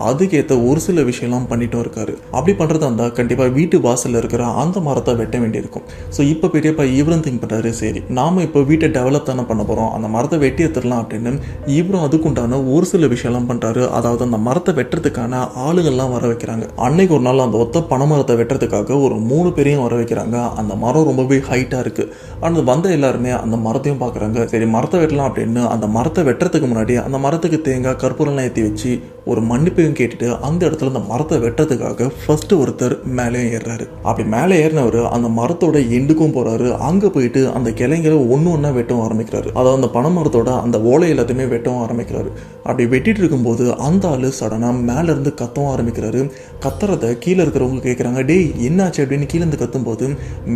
அதுக்கேற்ற ஒரு சில விஷயம்லாம் பண்ணிட்டும் இருக்காரு. அப்படி பண்ணுறதா இருந்தால் கண்டிப்பாக வீட்டு வாசலில் இருக்கிற அந்த மரத்தை வெட்ட வேண்டியிருக்கும். ஸோ இப்போ பெரியப்பா இவரும் திங்க் பண்ணுறாரு, சரி நாம இப்போ வீட்டை டெவலப் தானே பண்ண போகிறோம், அந்த மரத்தை வெட்டி எடுத்துடலாம் அப்படின்னு இவரும் அதுக்குண்டான ஒரு சில விஷயம்லாம் பண்ணுறாரு. அதாவது அந்த மரத்தை வெட்டுறதுக்கான ஆளுகள்லாம் வர வைக்கிறாங்க. அன்னைக்கு ஒரு நாள் அந்த ஒத்த பனை மரத்தை வெட்டுறதுக்காக ஒரு 3 பேரையும் வர வைக்கிறாங்க. அந்த மரம் ரொம்பவே ஹைட்டாக இருக்குது. ஆனால் வந்த எல்லாருமே அந்த மரத்தையும் பார்க்குறாங்க. சரி மரத்தை வெட்டலாம் அப்படின்னு அந்த மரத்தை வெட்டுறதுக்கு முன்னாடி அந்த மரத்துக்கு தேங்காய் கற்பூரம்லாம் ஏற்றி வச்சு ஒரு மன்னிப்பையும் கேட்டுட்டு அந்த இடத்துல அந்த மரத்தை வெட்டுறதுக்காக ஃபர்ஸ்ட் ஒருத்தர் மேலே ஏறுறாரு. அப்படி மேலே ஏறினவர் அந்த மரத்தோட எண்டுக்கும் போறாரு. அங்கே போயிட்டு அந்த கிளைங்களை ஒன்று வெட்டவும் ஆரம்பிக்கிறாரு. அதாவது அந்த பனை மரத்தோட அந்த ஓலை எல்லாத்தையுமே வெட்டவும் ஆரம்பிக்கிறாரு. அப்படி வெட்டிட்டு இருக்கும்போது அந்த ஆளு சடனாக மேல இருந்து கத்தவும் ஆரம்பிக்கிறாரு. கத்துறத கீழே இருக்கிறவங்க கேட்குறாங்க, டேய் என்னாச்சு அப்படின்னு கீழே இருந்து கத்தும்போது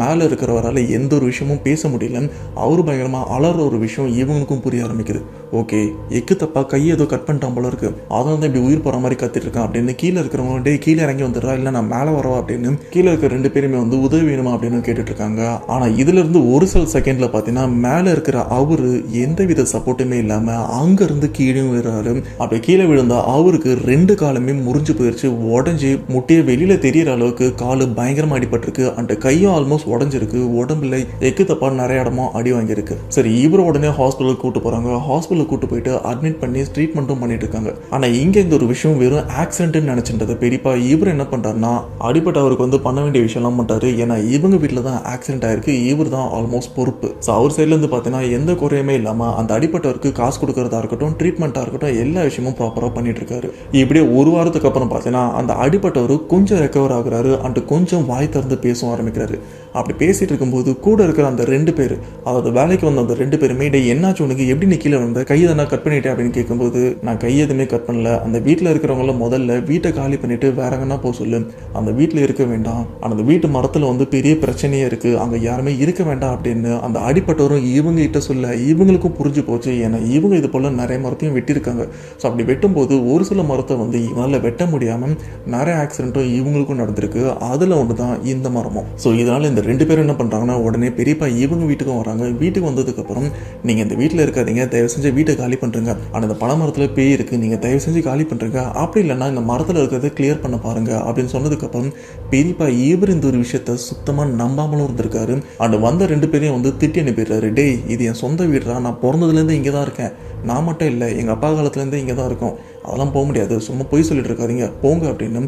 மேலே இருக்கிறவரால் எந்த ஒரு விஷயமும் பேச முடியல. அவரு பயங்கரமா அலற ஒரு விஷயம் இவங்களுக்கும் புரிய ஆரம்பிக்குது. ஓகே, எக்கு தப்பா கையை ஏதோ கட் பண்ணிட்டான் போல இருக்கு, அதான் வந்து இப்படி உயிர் போற மாதிரி கத்திட்டு இருக்கான் அப்படின்னு கீழே இருக்கிறவங்க, டே கீழே இறங்கி வந்துடுறா இல்லை நான் மேலே வரவா அப்படின்னு கீழே இருக்கிற 2 பேருமே வந்து உதவி வேணுமா அப்படின்னு கேட்டுட்டு இருக்காங்க. ஆனால் இதுல இருந்து ஒரு சில செகண்ட்ல பார்த்தீங்கன்னா மேலே இருக்கிற அவரு எந்தவித சப்போர்ட்டுமே இல்லாமல் அங்கேருந்து கீழே விடுறாரு. விழுறாரு. அப்படி கீழே விழுந்தா அவருக்கு 2 காலுமே முறிஞ்சு போயிருச்சு, உடஞ்சி முட்டியை வெளியில தெரியற அளவுக்கு காலு பயங்கரமா அடிபட்டிருக்கு. அந்த கையும் ஆல்மோஸ்ட் உடஞ்சிருக்கு. உடம்புல எக்கு தப்பா நிறைய இடமா அடி வாங்கியிருக்கு. சரி, இவரை உடனே ஹாஸ்பிட்டலுக்கு கூட்டு போறாங்க. ஹாஸ்பிட்டலுக்கு கூட்டு போயிட்டு அட்மிட் பண்ணி ட்ரீட்மெண்ட்டும் பண்ணிட்டு இருக்காங்க. ஆனா இங்க இந்த ஒரு விஷயம் வெறும் ஆக்சிடென்ட்னு நினைச்சிருந்தது பெரியப்பா. இவர் என்ன பண்றாருன்னா, அடிப்பட்ட அவருக்கு பண்ண வேண்டிய விஷயம்லாம் பண்ணிட்டாரு. ஏன்னா இவங்க வீட்டில் தான் ஆக்சிடென்ட் ஆயிருக்கு, இவர் தான் ஆல்மோஸ்ட் பொறுப்பு. ஸோ அவர் சைட்ல இருந்து பார்த்தீங்கன்னா எந்த குறையுமே இல்லாம அந்த அடிப்பட்டவருக்கு காசு கொடுக்கறதா இருக்கட்டும், ட்ரீட்மெண்ட்டாக இருக்கட்டும், எல்லா விஷயமும் ப்ராப்பராக பண்ணிட்டு இருக்காரு. இப்படியே ஒரு வாரத்துக்கு அப்புறம் பார்த்தீங்கன்னா அந்த அடிப்பட்டவர் கொஞ்சம் ரெக்கவர் ஆகுறாரு அண்ட் கொஞ்சம் வாய் திறந்து பேச ஆரம்பிக்கிறாரு. அப்படி பேசிட்டு இருக்கும்போது கூட இருக்கிற அந்த 2 பேர், அதாவது வேலைக்கு வந்த அந்த 2 பேருமே, என்னாச்சு உனக்கு, எப்படி நீ கீழே வந்த, கையை தானே கட் பண்ணிட்டேன் அப்படின்னு கேட்கும்போது, நான் கையை எதுவுமே கட் பண்ணல, அந்த வீட்டில் இருக்கிறவங்கள முதல்ல வீட்டை காலி பண்ணிட்டு வேற எங்கன்னா போக சொல்லு, அந்த வீட்டில் இருக்க வேண்டாம், அந்த வீட்டு மரத்தில் பெரிய பிரச்சனையே இருக்கு, அங்கே யாருமே இருக்க வேண்டாம் அப்படின்னு அந்த அடிப்பட்டவரும் இவங்க கிட்ட சொல்ல இவங்களுக்கும் புரிஞ்சு போச்சு. ஏன்னா இவங்க இது போல நிறைய மரத்தையும் வெட்டியிருக்காங்க. ஸோ அப்படி வெட்டும்போது ஒரு சில மரத்தை இவங்களால வெட்ட முடியாமல் நிறைய ஆக்சிடென்ட்டும் இவங்களுக்கும் நடந்திருக்கு. அதில் ஒன்று தான் இந்த மரமும். ஸோ இதனால இந்த 2 பேரும் என்ன பண்ணுறாங்கன்னா, உடனே பெரியப்பா இவங்க வீட்டுக்கும் வராங்க. வீட்டுக்கு வந்ததுக்கப்புறம், நீங்கள் இந்த வீட்டில் இருக்காதீங்க, தயவு செஞ்சு வீட்டை காலி பண்ணுறங்க, ஆனால் இந்த பனை மரத்தில் பேய் இருக்குது, நீங்கள் தயவு செஞ்சு காலி பண்ணுறங்க, அப்படி இல்லைன்னா இந்த மரத்தில் இருக்கிறத கிளியர் பண்ண பாருங்க அப்படின்னு சொன்னதுக்கப்புறம் பெரியப்பா இவர் இந்த ஒரு விஷயத்த சுத்தமாக நம்பாமலும் இருந்திருக்காரு. அண்ட் வந்த 2 பேரையும் திட்டி அனுப்பிடுறாரு. டேய், இது என் சொந்த வீடுறா, நான் பிறந்ததுலேருந்து இங்கே தான் இருக்கேன், நான் மட்டும் இல்லை, எங்கள் அப்பா காலத்துலேருந்து இங்கே தான் இருக்கோம், அதெல்லாம் போக முடியாது, சும்மா போய் சொல்லிட்டு இருக்காதீங்க, போங்க அப்படின்னு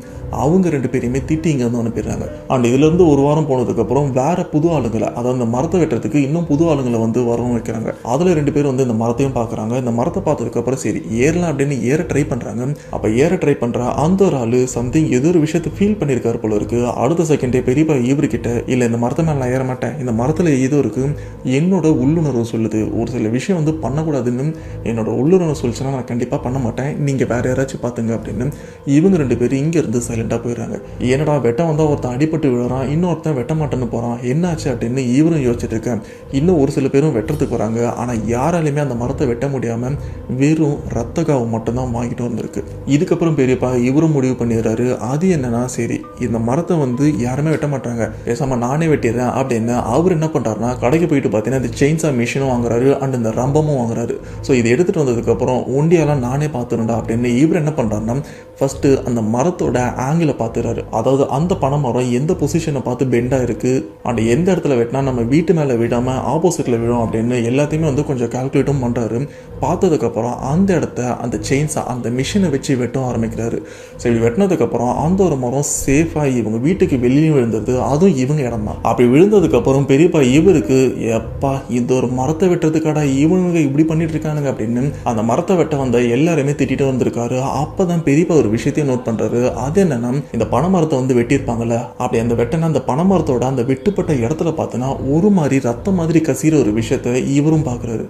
அவங்க 2 பேரையுமே திட்டி இங்கே அனுப்பிடுறாங்க. அண்ட் இதுலேருந்து ஒரு வாரம் போனதுக்கப்புறம் வேற புது ஆளுங்களை, அதாவது அந்த மரத்தை வெட்டுறதுக்கு இன்னும் புது ஆளுங்களை வரவும் வைக்கிறாங்க. அதில் 2 பேர் இந்த மரத்தையும் பார்க்குறாங்க. இந்த மரத்தை பார்த்ததுக்கப்புறம் சரி ஏறலாம் அப்படின்னு ஏற ட்ரை பண்ணுறாங்க. அப்போ ஏற ட்ரை பண்ணுற அந்த ஒரு ஆள் சம்திங் ஏதோ ஒரு விஷயத்தை ஃபீல் பண்ணியிருக்காரு போல இருக்கு. அடுத்த செகண்டே பெரியப்பா இவர்கிட்ட, இல்லை இந்த மரத்தை மேலே நான் ஏற மாட்டேன், இந்த மரத்தில் ஏதோ இருக்கு, என்னோட உள்ளுணர்வு சொல்லுது, ஒரு சில விஷயம் பண்ணக்கூடாதுன்னு என்னோட உள்ளுணர்வு சொல்லிச்சுன்னா நான் கண்டிப்பாக பண்ண மாட்டேன், நீங்கள் வேற யாராச்சும் பார்த்துங்க அப்படின்னு இவங்க 2 பேரும் இங்கேருந்து சைலண்டாக போயிடுறாங்க. என்னடா வெட்ட வந்தால் ஒருத்தன் அடிபட்டு விழுறான், இன்னொருத்தன் வெட்ட மாட்டேன்னு போகிறான், என்னாச்சு அப்படின்னு இவரும் யோசிச்சுட்டு இருக்கேன். இன்னும் ஒரு சில பேரும் வெட்டுறதுக்கு வராங்க. ஆனால் யாராலையுமே அந்த மரத்தை வெட்ட முடியாமல் வெறும் ரத்த காவு மட்டும்தான் வாங்கிட்டு வந்திருக்கு. இதுக்கப்புறம் பெரியப்பா இவரும் முடிவு பண்ணிடுறாரு. அது என்னன்னா, சரி இந்த மரத்தை யாருமே வெட்ட மாட்டாங்க, பேசாம நானே வெட்டிடுறேன் அப்படின்னு அவர் என்ன பண்ணுறாருன்னா, கடைக்கு போயிட்டு பார்த்தீங்கன்னா இந்த செயின்ஸா மிஷினும் வாங்குறாரு அண்ட் இந்த ரம்பமும் வாங்குறாரு. ஸோ இதை எடுத்துகிட்டு வந்ததுக்கப்புறம் ஒண்டியெல்லாம் நானே பார்த்துருண்டா அப்படின்னு இவர் என்ன பண்ணுறாருன்னா, ஃபஸ்ட்டு அந்த மரத்தோட ஆங்கிளை பார்த்துறாரு. அதாவது அந்த பனை மரம் எந்த பொசிஷனை பார்த்து பெண்டாக இருக்குது அண்ட் எந்த இடத்துல வெட்டினா நம்ம வீட்டு மேலே விடாமல் ஆப்போசிட்டில் விழும் அப்படின்னு எல்லாத்தையுமே கொஞ்சம் கால்குலேட்டும் பண்ணுறாரு. பார்த்ததுக்கப்புறம் அந்த இடத்த அந்த செயின்ஸை அந்த மிஷினை வச்சு வெட்ட ஆரம்பிக்கிறாரு. ஸோ இப்படி வெட்டினதுக்கப்புறம் அந்த ஒரு மரம் சேஃபாக இவங்க வீட்டுக்கு வெளியே விழுந்தது, அதுவும் இவங்க இடம் தான். அப்படி விழுந்ததுக்கப்புறம் பெரியப்பா இவருக்கு, எப்பா இந்த ஒரு மரத்தை வெட்டுறதுக்காடா இவனுங்க இப்படி பண்ணிட்டு இருக்கானுங்க அப்படின்னு அந்த மரத்தை வெட்ட வந்த எல்லாருமே திட்டிட்டு வந்திருக்காரு. அப்பதான் பெரியப்பா ஒரு விஷயத்தையும் நோட் பண்றாரு. அது என்னன்னா, இந்த பனை மரத்தை வெட்டியிருப்பாங்கல்ல, அப்படி அந்த வெட்டனா அந்த பனை மரத்தோட அந்த வெட்டுப்பட்ட இடத்துல பார்த்தோன்னா ஒரு மாதிரி ரத்தம் மாதிரி கசிகிற ஒரு விஷயத்த இவரும் பார்க்குறாரு.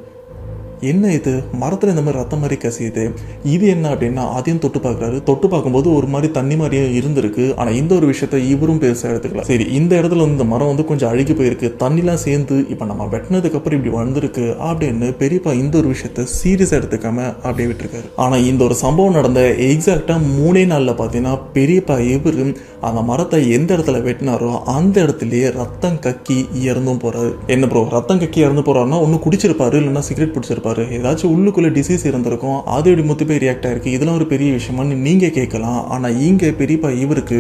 என்ன இது, மரத்தில் இந்த மாதிரி ரத்தம் மாதிரி கசியுது, இது என்ன அப்படின்னா அதையும் தொட்டு பார்க்குறாரு. தொட்டு பார்க்கும்போது ஒரு மாதிரி தண்ணி மாதிரியும் இருந்திருக்கு. ஆனால் இந்த ஒரு விஷயத்த இவரும் பெருசாக எடுத்துக்கலாம். சரி, இந்த இடத்துல இந்த மரம் கொஞ்சம் அழுகி போயிருக்கு, தண்ணிலாம் சேர்ந்து இப்போ நம்ம வெட்டினதுக்கு அப்புறம் இப்படி வந்திருக்கு அப்படின்னு பெரியப்பா இந்த ஒரு விஷயத்த சீரியஸாக எடுத்துக்காம அப்படியே விட்டுருக்காரு. ஆனால் இந்த ஒரு சம்பவம் நடந்த எக்ஸாக்டாக 3 நாளில் பார்த்தீங்கன்னா பெரியப்பா இவரு அந்த மரத்தை எந்த இடத்துல வெட்டினாரோ அந்த இடத்துலயே ரத்தம் கக்கி இறந்தும் போறாரு. என்ன ப்ரோ, ரத்தம் கக்கி இறந்து போறாருன்னா ஒன்று குடிச்சிருப்பாரு, இல்லைன்னா சிகரெட் பிடிச்சிருப்பாரு, ஏதாச்சும் உள்ளுக்குள்ள டிசீஸ் இருந்திருக்கும், அது இப்படி முத்து போய் ரியாக்ட் ஆயிருக்கு, இதெல்லாம் ஒரு பெரிய விஷயமானு நீங்க கேட்கலாம். ஆனா இங்க பெரியப்பா இவருக்கு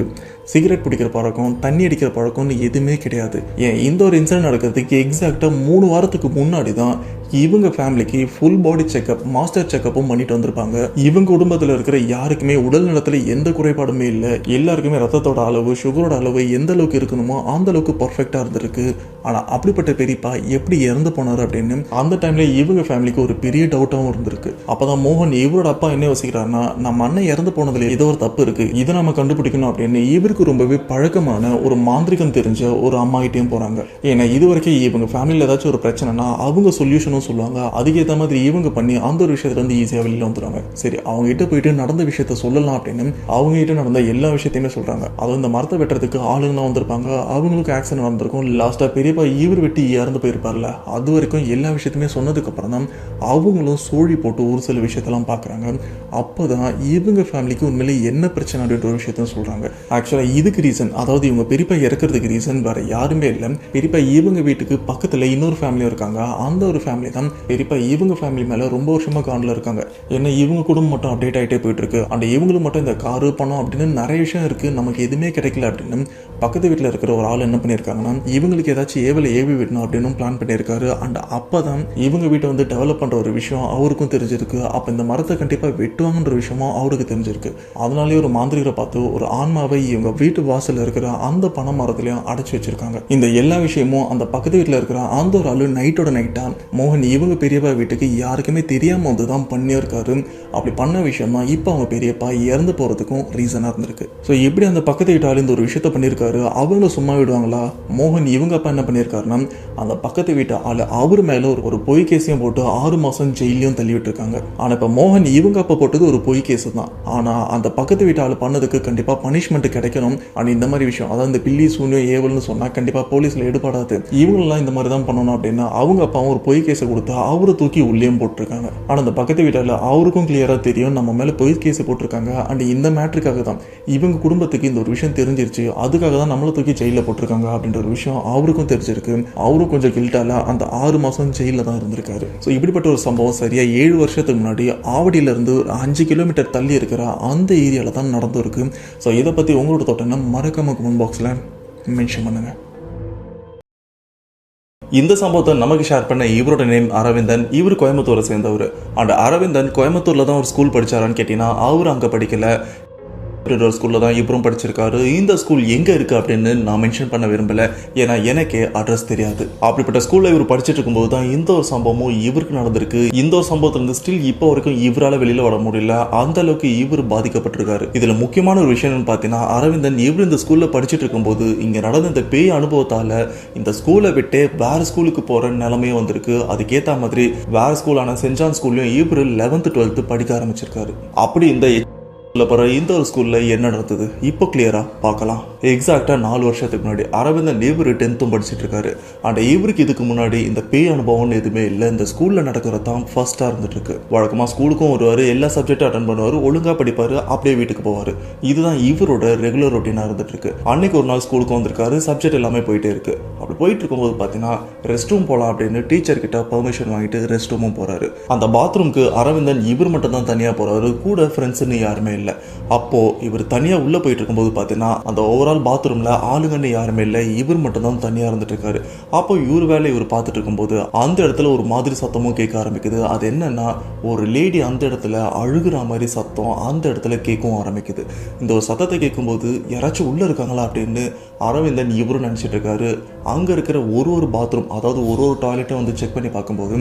சிகரெட் பிடிக்கிற பழக்கம், தண்ணி அடிக்கிற பழக்கம்னு எதுவுமே கிடையாது. ஏன் இந்த ஒரு இன்சிடென்ட் நடக்கிறதுக்கு எக்ஸாக்டா 3 வாரத்துக்கு முன்னாடி தான் இவங்க ஃபேமிலிக்கு ஃபுல் பாடி செக்அப், மாஸ்டர் செக்அப்பும் பண்ணிட்டு வந்திருப்பாங்க. இவங்க குடும்பத்தில் இருக்கிற யாருக்குமே உடல் நலத்தில் எந்த குறைபாடுமே இல்லை. எல்லாருக்குமே ரத்தத்தோட அளவு, சுகரோட அளவு எந்த அளவுக்கு இருக்கணுமோ அந்த அளவுக்கு பர்ஃபெக்டாக இருந்திருக்கு. ஆனால் அப்படிப்பட்ட பெரியப்பா எப்படி இறந்து போனார் அப்படின்னு அந்த டைம்ல இவங்க ஃபேமிலிக்கு ஒரு பெரிய டவுட்டாகவும் இருந்திருக்கு. அப்போதான் மோகன் இவரோட அப்பா என்ன யோசிக்கிறாருன்னா, நம்ம அண்ணன் இறந்து போனதுல ஏதோ ஒரு தப்பு இருக்கு, இதை நம்ம கண்டுபிடிக்கணும் அப்படின்னு இவருக்கு ரொம்பவே பழக்கமான ஒரு மாந்திரிகம் தெரிஞ்ச ஒரு அம்மா கிட்டேயும் போறாங்க. ஏன்னா இது வரைக்கும் இவங்க ஃபேமிலியில் ஏதாச்சும் ஒரு பிரச்சனைனா அவங்க சொல்யூஷனும் சொல்லுவாங்க, அதுக்கேற்ற மாதிரி இவங்க பண்ணி அந்த ஒரு விஷயத்துல இருந்து ஈஸியாக வெளியில வந்துடுவாங்க. சரி, அவங்க கிட்ட போயிட்டு நடந்த விஷயத்த சொல்லலாம் அப்படின்னு அவங்க கிட்ட நடந்த எல்லா விஷயத்தையுமே சொல்றாங்க. அதுவும் இந்த மரத்தை வெட்டுறதுக்கு ஆளுங்கலாம் வந்திருப்பாங்க, அவங்களுக்கு ஆக்சிடென்ட் வந்திருக்கும், லாஸ்டா பெரியப்பா இவர் வெட்டி இறந்து போயிருப்பார்ல, அது வரைக்கும் எல்லா விஷயத்தையுமே சொன்னதுக்கு அப்புறம் தான் அவங்களும் சோழி போட்டு ஒரு சில விஷயத்தெல்லாம் பார்க்குறாங்க. அப்போதான் இவங்க ஃபேமிலிக்கு உண்மையிலே என்ன பிரச்சனை அப்படின்ற ஒரு விஷயத்தையும் சொல்றாங்க. ஆக்சுவலாக இதுக்கு ரீசன், அதாவது இவங்க பெரியப்பா இறக்கிறதுக்கு ரீசன் வேற யாருமே இல்லை. பெரியப்பா இவங்க வீட்டுக்கு பக்கத்தில் இன்னொரு ஃபேமிலியும் இருக்காங்க. அந்த ஒரு ஃபேமிலி தான் பெரியப்பா இவங்க ஃபேமிலி மேலே ரொம்ப வருஷமாக காண்டில் இருக்காங்க. ஏன்னா இவங்க குடும்பம் மட்டும் அப்டேட் ஆகிட்டே போயிட்டு இருக்கு. அண்ட் இவங்களுக்கு மட்டும் இந்த காரு பணம் அப்படின்னு நிறைய விஷயம் இருக்குது, நமக்கு எதுவுமே கிடைக்கல அப்படின்னு பக்கத்து வீட்டில் இருக்கிற ஒரு ஆள் என்ன பண்ணியிருக்காங்கன்னா இவங்களுக்கு ஏதாச்சும் ஏவி விடணும் அப்படின்னு பிளான் பண்ணியிருக்காரு. அண்ட் அப்போ தான் இவங்க வீட்டை வந்து டெவலப் பண்ணுற ஒரு விஷயம் அவருக்கும் தெரிஞ்சிருக்கு. அப்போ இந்த மரத்தை கண்டிப்பாக வெட்டுவாங்கன்ற விஷயமும் அவருக்கு தெரிஞ்சிருக்கு. அதனாலேயே ஒரு மாந்திரிகரை பார்த்து ஒரு ஆன்மாவை இவங்க வீட்டு வாசலில் இருக்கிற அந்த பனை மரத்துலையும் அடைச்சி வச்சிருக்காங்க. இந்த எல்லா விஷயமும் அந்த பக்கத்து வீட்டில் இருக்கிற அந்த ஒரு ஆளு நைட்டோட நைட்டா மோகன் இவங்க பெரியப்பா வீட்டுக்கு யாருக்குமே தெரியாமல் வந்து தான் பண்ணியிருக்காரு. அப்படி பண்ண விஷயம் தான் இப்போ அவங்க பெரியப்பா இறந்து போகிறதுக்கும் ரீசனாக இருந்திருக்கு. ஸோ எப்படி அந்த பக்கத்து வீட்டு ஆள் இந்த ஒரு விஷயத்த பண்ணியிருக்காரு, அவங்கள சும்மா விடுவாங்களா? மோகன் இவங்க அப்பா என்ன பண்ணியிருக்காருன்னா அந்த பக்கத்து வீட்டு ஆள் அவர் மேலே ஒரு பொய் கேஸையும் போட்டு 6 மாதம் ஜெயிலையும் தள்ளி விட்டுருக்காங்க. ஆனால் இப்போ மோகன் இவங்க அப்பா போட்டது ஒரு பொய் கேஸ் தான். ஆனால் அந்த பக்கத்து வீட்டு ஆள் பண்ணதுக்கு கண்டிப்பாக பனிஷ்மெண்ட் கிடைக்கணும். ஆனால் இந்த மாதிரி விஷயம், அதாவது இந்த பில்லி சூன்யம் ஏவல்னு சொன்னால் கண்டிப்பாக போலீஸில் எடுபடாது, இவங்களெல்லாம் இந்த மாதிரி தான் பண்ணணும் அப்படின்னு அவங்க அப்பாவும் ஒரு பொய் கேஸை கொடுத்து அவரை தூக்கி உள்ளேயும் போட்டிருக்காங்க. ஆனால் அந்த பக்கத்து வீட்டால் அவருக்கும் கிளியராக தெரியும் நம்ம மேலே பொய் கேஸை போட்டிருக்காங்க. அண்ட் இந்த மேட்ருக்காக தான் இவங்க குடும்பத்துக்கு இந்த ஒரு விஷயம் தெரிஞ்சிருச்சு, அதுக்காக தான் நம்மளை தூக்கி ஜெயிலில் போட்டிருக்காங்க அப்படின்ற ஒரு விஷயம் அவருக்கும் தெரிஞ்சிருக்கு. அவரும் கொஞ்சம் கில்ட்டால அந்த 6 மாதம் ஜெயிலில் தான் இருந்திருக்காரு. ஸோ இப்படிப்பட்ட ஒரு சம்பவம் சரியா 7 வருஷத்துக்கு முன்னாடி ஆவடியிலேருந்து 5 கிலோமீட்டர் தள்ளி இருக்கிற அந்த ஏரியாவில் தான் நடந்திருக்கு. ஸோ இதை பற்றி உங்களோட தோட்டம்னா மறக்காம கமெண்ட் பாக்ஸில் மென்ஷன் பண்ணுங்கள். இந்த சம்பவத்தை நமக்கு ஷேர் பண்ண இவரோட நேம் அரவிந்தன். இவர் கோயம்புத்தூரை சேர்ந்தவர். அண்ட் அரவிந்தன் கோயம்புத்தூரில் தான் ஒரு ஸ்கூல் படித்தாரான்னு கேட்டிங்கன்னா அவர் அங்கே படிக்கலை, ஒரு ஸ்கூலில் தான் இவரும் படிச்சிருக்காரு. இந்த ஸ்கூல் எங்கே இருக்குது அப்படின்னு நான் மென்ஷன் பண்ண விரும்பலை, ஏன்னா எனக்கே அட்ரஸ் தெரியாது. அப்படிப்பட்ட ஸ்கூலில் இவர் படிச்சுட்டு இருக்கும்போது தான் இந்த ஒரு சம்பவமும் இவருக்கு நடந்திருக்கு. இந்த ஒரு சம்பவத்திலிருந்து ஸ்டில் இப்போ வரைக்கும் இவரால் வெளியில் வர முடியல, அந்த அளவுக்கு இவர் பாதிக்கப்பட்டிருக்காரு. இதில் முக்கியமான ஒரு விஷயம் பார்த்தீங்கன்னா அரவிந்தன் இவர் இந்த ஸ்கூலில் படிச்சுட்டு இருக்கும்போது இங்கே நடந்த இந்த பேய் அனுபவத்தால் இந்த ஸ்கூலை விட்டு வேறு ஸ்கூலுக்கு போகிற நிலைமையும் வந்திருக்கு. அதுக்கேற்ற மாதிரி வேறு ஸ்கூலான சென்ட் ஜான் ஸ்கூல்லையும் இவர் 11th 12th படிக்க ஆரம்பிச்சிருக்காரு. அப்படி இந்த ஒரு ஸ்கூலில் என்ன நடந்தது இப்போ கிளியராக பார்க்கலாம். எக்ஸாக்டாக 4 வருஷத்துக்கு முன்னாடி அரவிந்தன் இவர் 10th படிச்சுட்டு இருக்காரு. அண்ட் இவருக்கு இதுக்கு முன்னாடி இந்த பேய் அனுபவம்னு எதுவுமே இல்லை. இந்த ஸ்கூலில் நடக்கிறது தான் ஃபர்ஸ்ட்டாக இருந்துட்டு இருக்கு. வழக்கமாக ஸ்கூலுக்கும் வருவார், எல்லா சப்ஜெக்டும் அட்டன் பண்ணுவார், ஒழுங்காக படிப்பார், அப்படியே வீட்டுக்கு போவார். இதுதான் இவரோட ரெகுலர் ரொட்டீனாக இருந்துட்டு இருக்கு. அன்னைக்கு ஒரு நாள் ஸ்கூலுக்கு வந்திருக்காரு, சப்ஜெக்ட் எல்லாமே போயிட்டே இருக்கு. அப்படி போயிட்டு இருக்கும்போது பார்த்தீங்கன்னா ரெஸ்ட் ரூம் போகலாம் அப்படின்னு டீச்சர் கிட்ட பர்மிஷன் வாங்கிட்டு ரெஸ்ட் ரூமும் போறாரு. அந்த பாத்ரூம்க்கு அரவிந்தன் இவர் மட்டும் தான் தனியாக போறாரு, கூட ஃப்ரெண்ட்ஸ்ன்னு யாருமே இல்லை. அப்போ இவர் தனியா உள்ள போயிட்டு இருக்கும்போது பார்த்தீங்கன்னா அந்த ஓவரால் பாத்ரூம்ல ஆளுங்கன்னு யாருமே இல்லை, இவர் மட்டும் தான் தனியா இருந்துட்டு இருக்காரு. அப்போ இவர் வேலை இவர் பார்த்துட்டு இருக்கும்போது அந்த இடத்துல ஒரு மாதிரி சத்தமும் கேட்க ஆரம்பிக்குது. அது என்னன்னா ஒரு லேடி அந்த இடத்துல அழுகுற மாதிரி சத்தம் அந்த இடத்துல கேட்கவும் ஆரம்பிக்குது. இந்த ஒரு சத்தத்தை கேட்கும்போது யாராச்சும் உள்ள இருக்காங்களா அப்படின்னு அரவிந்தன் இவரும் நினைச்சிட்டு இருக்காரு. அங்க இருக்கிற ஒரு பாத்ரூம், அதாவது ஒரு டாய்லெட்டை வந்து செக் பண்ணி பார்க்கும்போது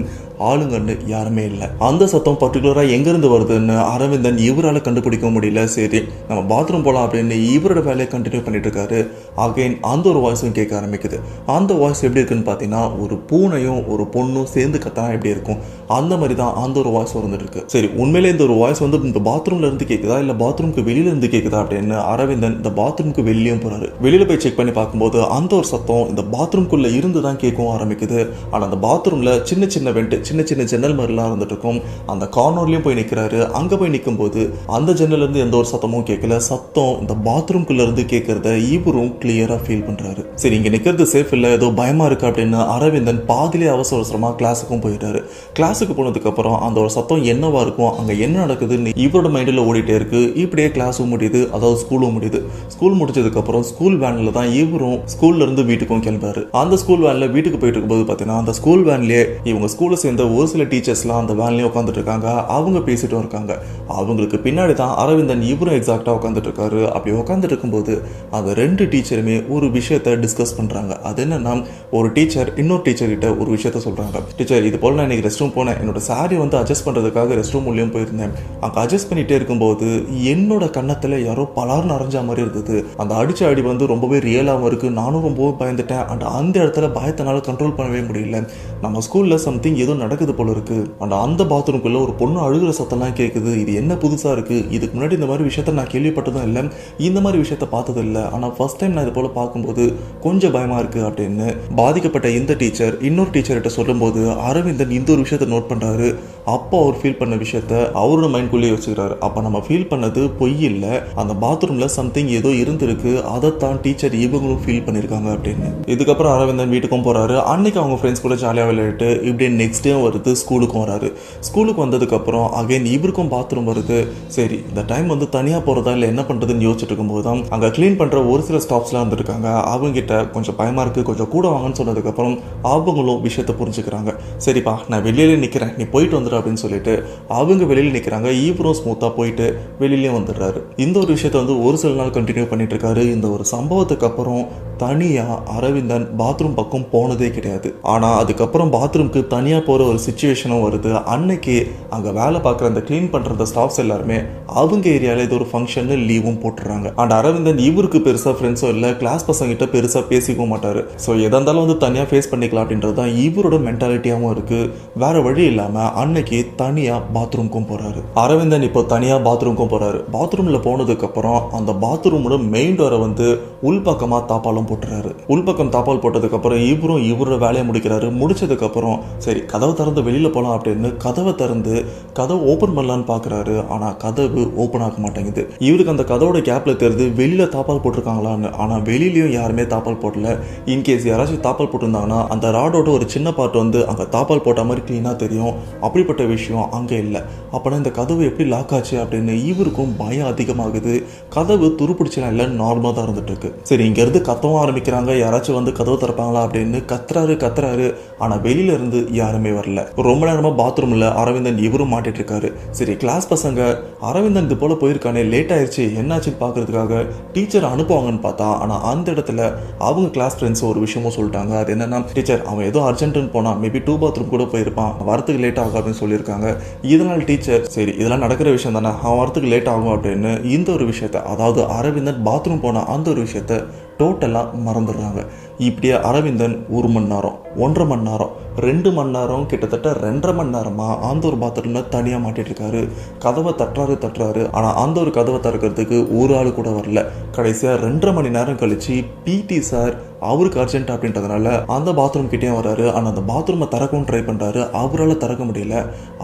ஆளுங்கன்னு யாருமே இல்லை. அந்த சத்தம் பர்டிகுலரா எங்க இருந்து வருதுன்னு அரவிந்தன் இவரால் கண்டுபிடிக்க முடியல. சரி நம்ம பாத்ரூம் போகலாம் அப்படின்னு இவரோட வேலையை கண்டினியூ பண்ணிட்டு இருக்காரு. அகைன் அந்த ஒரு வாய்ஸும் கேட்க ஆரம்பிக்குது. அந்த வாய்ஸ் எப்படி இருக்குன்னு பார்த்தீங்கன்னா ஒரு பூனையும் ஒரு பொண்ணும் சேர்ந்து கத்தனா எப்படி இருக்கும் அந்த மாதிரி தான் அந்த ஒரு வாய்ஸ் வந்துட்டு இருக்கு. சரி உண்மையிலே இந்த ஒரு வாய்ஸ் வந்து இந்த பாத்ரூம்ல இருந்து கேட்குதா இல்லை பாத்ரூமுக்கு வெளியில இருந்து கேட்குதா அப்படின்னு அரவிந்தன் இந்த பாத்ரூமுக்கு வெளியும் போறாரு. வெளியில போய் செக் பண்ணி பார்க்கும்போது அந்த ஒரு சத்தம் இந்த பாத்ரூம்குள்ள இருந்து தான் கேட்கவும் ஆரம்பிக்குது. ஆனால் அந்த பாத்ரூம்ல சின்ன சின்ன வெண்ட், சின்ன சின்ன ஜன்னல் மாதிரிலாம் இருந்துட்டு இருக்கும். அந்த கார்னர்லயும் போய் நிற்கிறாரு. அங்க போய் நிற்கும் போது அந்த ஜன்னல் இருந்து எந்த ஒரு சத்தமும் கேட்கல. சத்தம் இந்த பாத்ரூம்குள்ள இருந்து கேட்கறத இவரும் கிளியரா ஃபீல் பண்றாரு. சரி இங்க நிக்கிறது சேஃப் இல்லை, ஏதோ பயமா இருக்கு அப்படின்னு அரவிந்தன் பாதிலே அவசர அவசரமா கிளாஸுக்கும் போயிட்டாரு. கிளாஸுக்கு போனதுக்கு அப்புறம் அந்த ஒரு சத்தம் என்னவா இருக்கும், அங்க என்ன நடக்குதுன்னு இவரோட மைண்டில் ஓடிட்டே இருக்கு. இப்படியே கிளாஸும் முடியுது, அதாவது ஸ்கூலும் முடியுது. ஸ்கூல் முடிச்சதுக்கு அப்புறம் ஸ்கூல் வேன்ல தான் இவரும் ஸ்கூல்ல இருந்து வீட்டுக்கும் கிளம்புறாரு. அந்த ஸ்கூல் வேன்ல வீட்டுக்கு போயிட்டு இருக்கும்போது பாத்தீங்கன்னா அந்த ஸ்கூல் வேன்லயே இவங்க ஸ்கூல்ல சேர்ந்த ஒரு சில டீச்சர்ஸ்லாம் அந்த வேன்லயே உட்காந்துட்டு இருக்காங்க. அவங்க பேசிட்டும் இருக்காங்க. அவங்களுக்கு பின்னாடி தான் அரவிந்தன் இவரும் எக்ஸாக்டா உட்காந்துட்டு இருக்காரு. அப்படி உட்காந்துட்டு இருக்கும்போது அந்த 2 டீச்சருமே ஒரு விஷயத்த டிஸ்கஸ் பண்றாங்க. அது என்னன்னா ஒரு டீச்சர் இன்னொரு டீச்சர் கிட்ட ஒரு விஷயத்த சொல்றாங்க. டீச்சர் இது போல நான் இன்னைக்கு ரெஸ்ட் ரூம் போனேன், என்னோட சாரி வந்து அட்ஜஸ்ட் பண்றதுக்காக ரெஸ்ட் ரூம் உள்ளேயும் போயிருந்தேன். அங்க அட்ஜஸ்ட் பண்ணிட்டே இருக்கும்போது என்னோட கன்னத்துல யாரோ பலார்னு அரைஞ்ச மாதிரி இருந்தது. அந்த அடிச்ச அடி வந்து ரொம்பவே ரியலாகவும் இருக்கு. நானும் ரொம்பவே பயந்துட்டேன். அண்ட் அந்த இடத்துல பயத்தினால கண்ட்ரோல் பண்ணவே முடியல. நம்ம ஸ்கூல்ல சம்திங் ஏதோ நடக்குது போல இருக்கு. அண்ட் அந்த பாத்ரூம்குள்ள ஒரு பொண்ணு அழுகிற சத்தம்லாம் கேட்குது. இது என்ன புதுசா இருக்கு, இதுக்கு முன்னாடி இந்த மாதிரி விஷயத்த நான் கேள்விப்பட்டதும் இல்லை, இந்த மாதிரி விஷயத்த பார்த்தது இல்லை, ஆனால் ஃபர்ஸ்ட் டைம் நான் இது போல பார்க்கும்போது கொஞ்சம் பயமா இருக்கு அப்படின்னு பாதிக்கப்பட்ட இந்த டீச்சர் இன்னொரு டீச்சர்கிட்ட சொல்லும்போது அரவிந்தன் இந்த ஒரு விஷயத்த நோட் பண்றாரு. அப்போ அவர் ஃபீல் பண்ண விஷயத்த அவரோட மைண்ட்குள்ளேயே வச்சுக்கிறாரு. அப்போ நம்ம ஃபீல் பண்ணது பொய் இல்லை, அந்த பாத்ரூம்ல சம்திங் ஏதோ இருந்திருக்கு, அதைத்தான் டீச்சர் இவங்களும் ஃபீல் பண்ணியிருக்காங்க அப்படின்னு. இதுக்கப்புறம் அரவிந்தன் வீட்டுக்கும் போறாரு. அன்னைக்கு அவங்க ஃப்ரெண்ட்ஸ் கூட ஜாலியாக விளையாட்டு இப்படியே நெக்ஸ்ட் டே வருது, ஸ்கூலுக்கும் வராரு. ஸ்கூலுக்கு வந்ததுக்கப்புறம் அகைன் இவருக்கும் பாத்ரூம் வருது. சரி இந்த டைம் வந்து தனியாக போகிறதா இல்லை என்ன பண்ணுறதுன்னு யோசிச்சுட்டு இருக்கும்போது தான் அங்கே க்ளீன் பண்ணுற ஒரு சில ஸ்டாஃப்ஸ்லாம் வந்துருக்காங்க. அவங்ககிட்ட கொஞ்சம் பயமாக இருக்குது, கொஞ்சம் கூட வாங்கன்னு சொன்னதுக்கப்புறம் அவங்களும் விஷயத்தை புரிஞ்சுக்கிறாங்க. சரிப்பா நான் வெளியிலே நிற்கிறேன், நீ போயிட்டு வந்துடு அப்படின்னு சொல்லிட்டு அவங்க வெளியில் நிற்கிறாங்க. இவரும் ஸ்மூத்தாக போயிட்டு வெளியிலேயே வந்துடுறாரு. இந்த ஒரு விஷயத்தை வந்து ஒரு சில நாள் கண்டினியூ பண்ணிட்டு இருக்காரு. இந்த ஒரு சம்பவத்துக்கு அப்புறம் தனியாக அரவிந்தன் பாத்ரூம் பக்கம் போனதே கிடையாது. ஆனால் அதுக்கப்புறம் பாத்ரூம்க்கு தனியாக போகிற ஒரு சுச்சுவேஷனும் வருது. அன்னைக்கு அங்கே வேலை பார்க்குற அந்த க்ளீன் பண்ணுற ஸ்டாஃப்ஸ் எல்லாருமே அவங்க ஏரியாவில் இது ஒரு ஃபங்க்ஷன் லீவும் போட்டுறாங்க. அண்ட் அரவிந்தன் இவருக்கு பெருசாக ஃப்ரெண்ட்ஸும் இல்லை, கிளாஸ் பசங்கிட்ட பெருசாக பேசிக்கவும் மாட்டார். ஸோ எதாக இருந்தாலும் வந்து தனியாக ஃபேஸ் பண்ணிக்கலாம் அப்படின்றது தான் இவரோட மென்டாலிட்டியாகவும் இருக்குது. வேற வழி இல்லாமல் அன்னைக்கு தனியாக பாத்ரூம்க்கும் போகிறாரு. அரவிந்தன் இப்போ தனியாக பாத்ரூம்க்கும் போகிறாரு. பாத்ரூமில் போனதுக்கப்புறம் அந்த பாத்ரூமோட மெயின் டோரை வந்து உள்பக்கமாக தாப்பாலும் போட்டுறாரு. உள்பக்கம் தாப்பால் போட்டதுக்கப்புறம் இவரும் இவரோட வேலையை முடிக்கிறாரு. முடிச்சதுக்கப்புறம் சரி கதவை திறந்து வெளியில் போகலாம் அப்படின்னு கதவை திறந்து கதவை ஓப்பன் பண்ணலான்னு பார்க்குறாரு. ஆனால் கதவு ஓப்பன் ஆக மாட்டேங்குது. இவருக்கு அந்த கதவோட கேப்பில் தெரியுது வெளியில் தாப்பால் போட்டிருக்காங்களான்னு. ஆனால் வெளியிலையும் யாருமே தாப்பால் போடல. இன்கேஸ் யாராச்சும் தாப்பால் போட்டிருந்தாங்கன்னா அந்த ராடோட ஒரு சின்ன பார்ட் வந்து அங்கே தாப்பால் போட்ட மாதிரி க்ளீனாக தெரியும். அப்படிப்பட்ட விஷயம் அங்கே இல்லை. அப்போனா இந்த கதவு எப்படி லாக் ஆச்சு அப்படின்னு இவருக்கும் பயம் அதிகமாகுது. கதவு துருப்பிடிச்சலாம் இல்லை, நார்மலாக தான் இருந்துட்டு இருக்கு. சரி இங்கேருந்து கத்தவும் ஆரம்பிக்கிறாங்க, யாராச்சும் வந்து கதவு திறப்பாங்களா அப்படின்னு கத்துறாரு. ஆனால் வெளியில இருந்து யாருமே வரல. ரொம்ப நேரமாக பாத்ரூமில் அரவிந்தன் இவரும் மாட்டிட்டு இருக்காரு. சரி கிளாஸ் பசங்க அரவிந்தன் இது போல போயிருக்கானே, லேட் ஆயிடுச்சு என்னாச்சுன்னு பார்க்கறதுக்காக டீச்சர் அனுப்புவாங்கன்னு பார்த்தா, ஆனால் அந்த இடத்துல அவங்க கிளாஸ் ஃப்ரெண்ட்ஸ் ஒரு விஷயமும் சொல்லிட்டாங்க. அது என்னன்னா, டீச்சர் அவன் ஏதோ அர்ஜென்ட்னு போனா மேபி 2 பாத்ரூம் கூட போயிருப்பான், வரத்துக்கு லேட் ஆகும் அப்படின்னு சொல்லியிருக்காங்க. இதனால் டீச்சர் சரி இதெல்லாம் நடக்கிற விஷயம் தானே, அவன் வரத்துக்கு லேட் ஆகும் அப்படின்னு இந்த ஒரு விஷயத்த, அதாவது அரவிந்தன் பாத்ரூம் போன அந்த ஒரு விஷயத்த டோட்டலாக மறந்துடுறாங்க. இப்படியே அரவிந்தன் 1 மணி நேரம் 1.5 மணி நேரம் 2 மணி நேரம் கிட்டத்தட்ட 2.5 மணி நேரமாக அந்த ஒரு பாத்ரூம்ல தனியாக மாட்டிட்டு இருக்காரு. கதவை தட்டுறாரு. ஆனால் அந்த ஒரு கதவை திறக்கிறதுக்கு ஒரு ஆள் கூட வரல. கடைசியாக 2.5 மணி நேரம் கழிச்சு பிடி சார் அவருக்கு அர்ஜென்ட் அப்படின்றதுனால அந்த பாத்ரூம் கிட்டே வராரு. ஆனால் அந்த பாத்ரூமை திறக்கவும் ட்ரை பண்ணுறாரு, அவரால் திறக்க முடியல.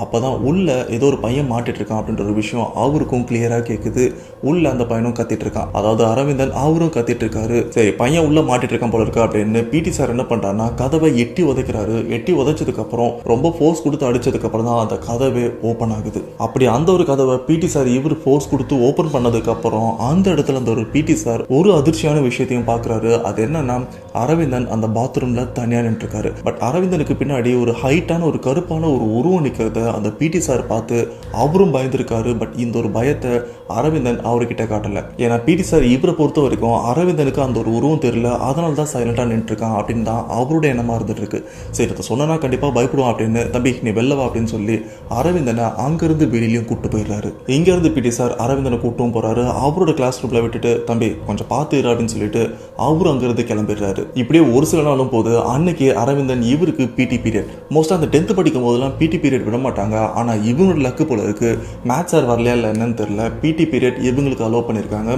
அப்போ தான் உள்ள ஏதோ ஒரு பையன் மாட்டிட்டு இருக்கான் அப்படின்ற ஒரு விஷயம் அவருக்கும் கிளியராக கேட்குது. உள்ள அந்த பையனும் கத்திட்டு இருக்கான், அதாவது அரவிந்தன் அவரும் கத்திட்டு இருக்காரு. சரி பையன் உள்ள மாட்டிட்டு இருக்கான் போல இருக்கா அப்படின்னு பிடி சார் என்ன பண்றாருன்னா கதவை எட்டி உதைக்கிறாரு. எட்டி உதைச்சதுக்கு அப்புறம் ரொம்ப ஃபோர்ஸ் கொடுத்து அடிச்சதுக்கு அப்புறம் தான் அந்த கதவே ஓப்பன் ஆகுது. அப்படி அந்த ஒரு கதவை பிடி சார் இவர் ஃபோர்ஸ் கொடுத்து ஓப்பன் பண்ணதுக்கு அப்புறம் அந்த இடத்துல அந்த ஒரு பிடி சார் ஒரு அதிர்ச்சியான விஷயத்தையும் பார்க்குறாரு. அது என்னன்னா, அரவிந்தன் அந்த பாத்ரூம்ல தனியா நின்றுருக்காரு. பட் அரவிந்தனுக்கு பின்னாடி ஒரு ஹைட்டான ஒரு கருப்பான ஒரு உருவம் நிற்கிறத அந்த பிடி சார் பார்த்து அவரும் பயந்துருக்காரு. பட் இந்த ஒரு பயத்தை அரவிந்தன் அவர்கிட்ட காட்டல. ஏன்னா பிடி சார் இவரை பொறுத்த வரைக்கும் அரவிந்தனுக்கு அந்த ஒரு உருவம் தெரியல, அதனால தான் சைலண்டா நின்றுருக்கான் அப்படின்னு தான் அவருடைய எண்ணமா இருந்துட்டு இருக்கு. சரி இதை சொன்னா கண்டிப்பா பயப்படுவான் அப்படின்னு, தம்பி நீ வெள்ளவா அப்படின்னு சொல்லி அரவிந்தனை அங்கிருந்து வெளியிலையும் கூப்பிட்டு போயிடுறாரு. இங்க இருந்து பிடி சார் அரவிந்தனை கூப்பிட்டும் போறாரு. அவரோட கிளாஸ் ரூம்ல விட்டுட்டு தம்பி கொஞ்சம் பார்த்து இரு அப்படின்னு சொல்லிட்டு அவரும் அங்கிருந்து கிளம்பிடுறாரு. இப்படியே ஒரு சில நாளும் போது அன்னைக்கு அரவிந்தன் இவருக்கு பிடி பீரியட். மோஸ்ட்டாக அந்த 10th படிக்கும் போதெல்லாம் பிடி பீரியட் விட மாட்டாங்க. ஆனால் இவங்களோட லக்கு போல இருக்கு, மேத்ஸ் சார் வரலையா இல்லை என்னன்னு தெரியல, பிடி பீரியட் இவங்களுக்கு அலோவ் பண்ணியிருக்காங்க.